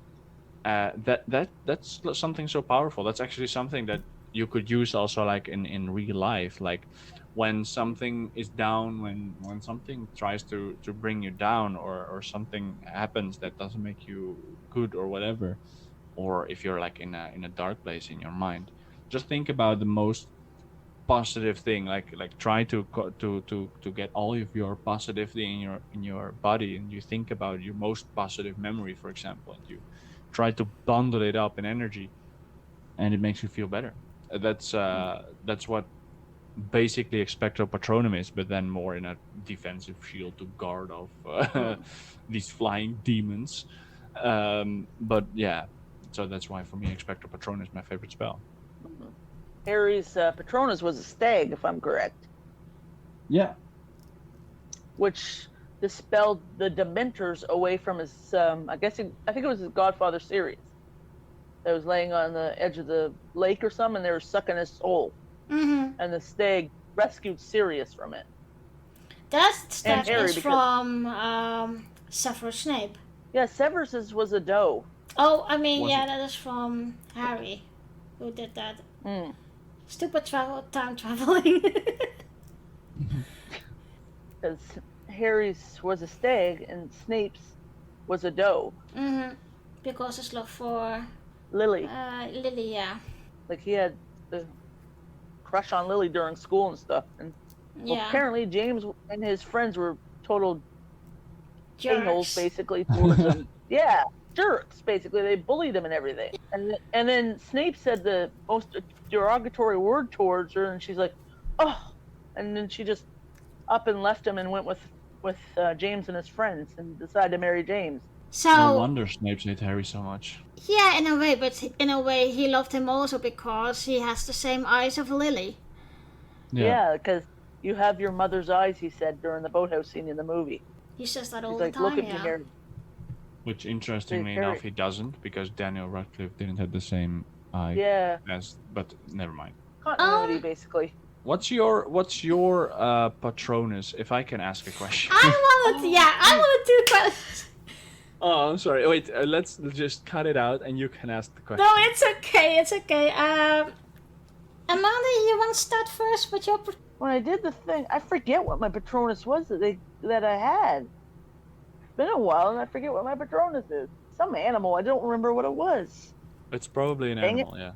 Speaker 2: That's something so powerful. That's actually something that you could use also like in real life, like when something is down, when something tries to bring you down, or something happens that doesn't make you good or whatever, or if you're like in a dark place in your mind, just think about the most positive thing, like try to get all of your positivity in your body, and you think about your most positive memory, for example, and you try to bundle it up in energy, and it makes you feel better. That's what basically Expecto Patronum is, but then more in a defensive shield to guard off these flying demons. But yeah, so that's why for me Expecto Patronum is my favorite spell.
Speaker 3: Harry's Patronus was a stag, if I'm correct,
Speaker 4: Yeah.
Speaker 3: which dispelled the Dementors away from his. I think it was his Godfather series. That was laying on the edge of the lake or something, and they were sucking his soul.
Speaker 1: Mm-hmm.
Speaker 3: And the stag rescued Sirius from it.
Speaker 1: That step
Speaker 3: Harry,
Speaker 1: is
Speaker 3: because-
Speaker 1: from Severus Snape.
Speaker 3: Yeah, Severus's was a doe.
Speaker 1: Oh, I mean,
Speaker 2: Was
Speaker 1: yeah,
Speaker 2: it?
Speaker 1: that is from Harry, who did that.
Speaker 3: Mm.
Speaker 1: Stupid time traveling.
Speaker 3: Because Harry's was a stag and Snape's was a doe.
Speaker 1: Mm-hmm. Because his love for
Speaker 3: Lily.
Speaker 1: Lily, yeah.
Speaker 3: Like he had the crush on Lily during school and stuff. And well,
Speaker 1: Yeah.
Speaker 3: apparently James and his friends were total a-holes
Speaker 1: Jerks.
Speaker 3: basically towards him. Yeah, jerks basically. They bullied him and everything. And then Snape said the most derogatory word towards her, and she's like, "Oh," and then she just up and left him and went with James and his friends and decided to marry James.
Speaker 1: So,
Speaker 2: No wonder Snape hated Harry so much.
Speaker 1: yeah, in a way, but in a way he loved him also because he has the same eyes of Lily.
Speaker 3: Yeah, because you have your mother's eyes, he said during the boathouse scene in the movie.
Speaker 1: He says that all
Speaker 3: He's
Speaker 1: the
Speaker 3: like,
Speaker 1: time,
Speaker 3: "Look at
Speaker 1: yeah.
Speaker 3: me, Harry."
Speaker 2: Which, interestingly
Speaker 3: Harry-
Speaker 2: enough, he doesn't, because Daniel Radcliffe didn't have the same eye
Speaker 3: Yeah,
Speaker 2: as. But never mind.
Speaker 3: continuity basically.
Speaker 2: What's your Patronus? If I can ask a question.
Speaker 1: I wanted to questions.
Speaker 2: Oh, I'm sorry. Wait, let's just cut it out, and you can ask the question.
Speaker 1: No, it's okay. Amanda, you want to start first with your...
Speaker 3: When I did the thing, I forget what my Patronus was that I had. It's been a while, and I forget what my Patronus is. Some animal. I don't remember what it was.
Speaker 2: It's probably an
Speaker 3: Dang it.
Speaker 2: animal, yeah.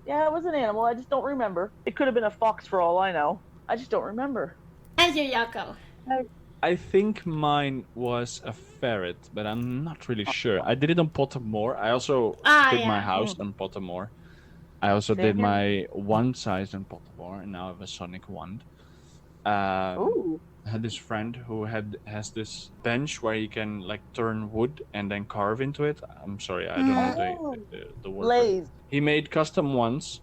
Speaker 3: Yeah, it was an animal. I just don't remember. It could have been a fox for all I know. I just don't remember.
Speaker 1: And you, Jacco.
Speaker 2: I think mine was a ferret, but I'm not really sure. I did it on Pottermore. I also did my
Speaker 1: yeah.
Speaker 2: house on Pottermore. I also
Speaker 3: Same
Speaker 2: did
Speaker 3: here.
Speaker 2: my wand size on Pottermore, and now I have a sonic wand.
Speaker 3: Ooh.
Speaker 2: I had this friend who has this bench where he can like turn wood and then carve into it. I'm sorry, I don't know the word. for it.
Speaker 3: Blaze.
Speaker 2: He made custom ones,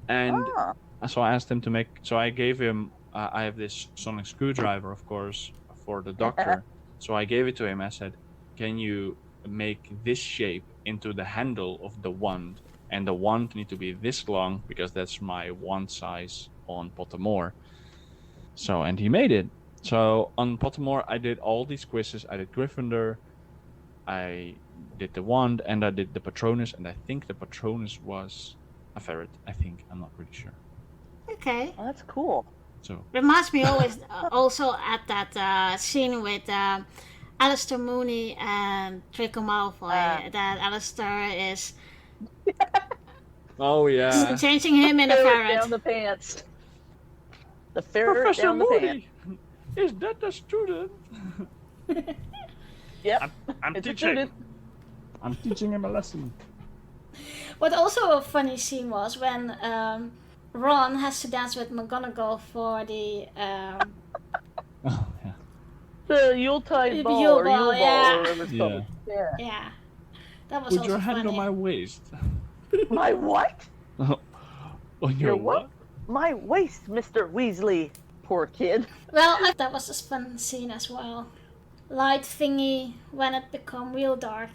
Speaker 2: and
Speaker 3: Ah.
Speaker 2: so I asked him to make. So I gave him. I have this sonic screwdriver, of course, for the doctor. So I gave it to him. I said, "Can you make this shape into the handle of the wand? And the wand need to be this long because that's my wand size on Pottermore." So, and he made it. So on Pottermore, I did all these quizzes. I did Gryffindor, I did the wand, and I did the Patronus. And I think the Patronus was a ferret. I think, I'm not really sure.
Speaker 1: Okay.
Speaker 3: Oh, that's cool.
Speaker 4: So
Speaker 1: Reminds me always also at that scene with Alistair Mooney and Draco Malfoy. That Alistair is
Speaker 2: Oh yeah.
Speaker 1: changing him in a
Speaker 3: Ferret
Speaker 1: ferret.
Speaker 3: down the pants. The ferret
Speaker 2: Professor
Speaker 3: down the pants.
Speaker 2: Moody, is that a student?
Speaker 3: Yep.
Speaker 2: I'm
Speaker 3: It's a
Speaker 2: teaching.
Speaker 3: student.
Speaker 4: I'm teaching him a lesson.
Speaker 1: What also a funny scene was when Ron has to dance with McGonagall for the
Speaker 4: Oh yeah.
Speaker 3: The Yuletide
Speaker 1: The
Speaker 3: ball
Speaker 1: Yule
Speaker 3: or Yule
Speaker 1: ball,
Speaker 3: ball
Speaker 1: yeah.
Speaker 3: or whatever it's
Speaker 4: Yeah.
Speaker 3: called. Yeah.
Speaker 1: yeah. That was
Speaker 2: Put
Speaker 1: also
Speaker 2: your hand
Speaker 1: funny.
Speaker 2: on my waist.
Speaker 3: My what?
Speaker 2: On
Speaker 3: Your
Speaker 2: your
Speaker 3: what? My waist, Mr. Weasley. Poor kid.
Speaker 1: Well, that was a fun scene as well. Light thingy when it become real dark.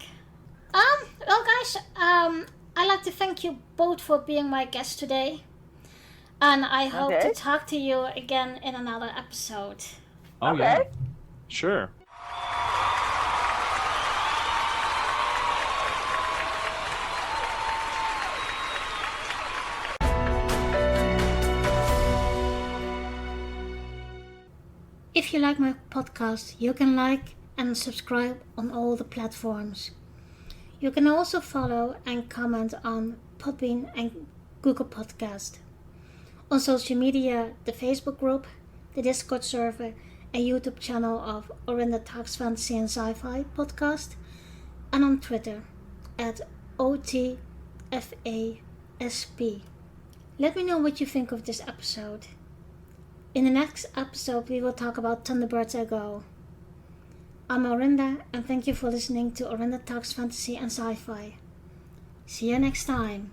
Speaker 1: Well guys, I'd like to thank you both for being my guest today. And I hope to
Speaker 3: Okay.
Speaker 1: talk to you again in another episode.
Speaker 4: Oh
Speaker 3: Okay.
Speaker 4: yeah.
Speaker 2: Sure.
Speaker 1: If you like my podcast, you can like and subscribe on all the platforms. You can also follow and comment on Podbean and Google Podcast. On social media, the Facebook group, the Discord server, a YouTube channel of Orinda Talks Fantasy and Sci-Fi podcast, and on Twitter at OTFASP. Let me know what you think of this episode. In the next episode, we will talk about Thunderbirds I Go. I'm Orinda, and thank you for listening to Orinda Talks Fantasy and Sci-Fi. See you next time.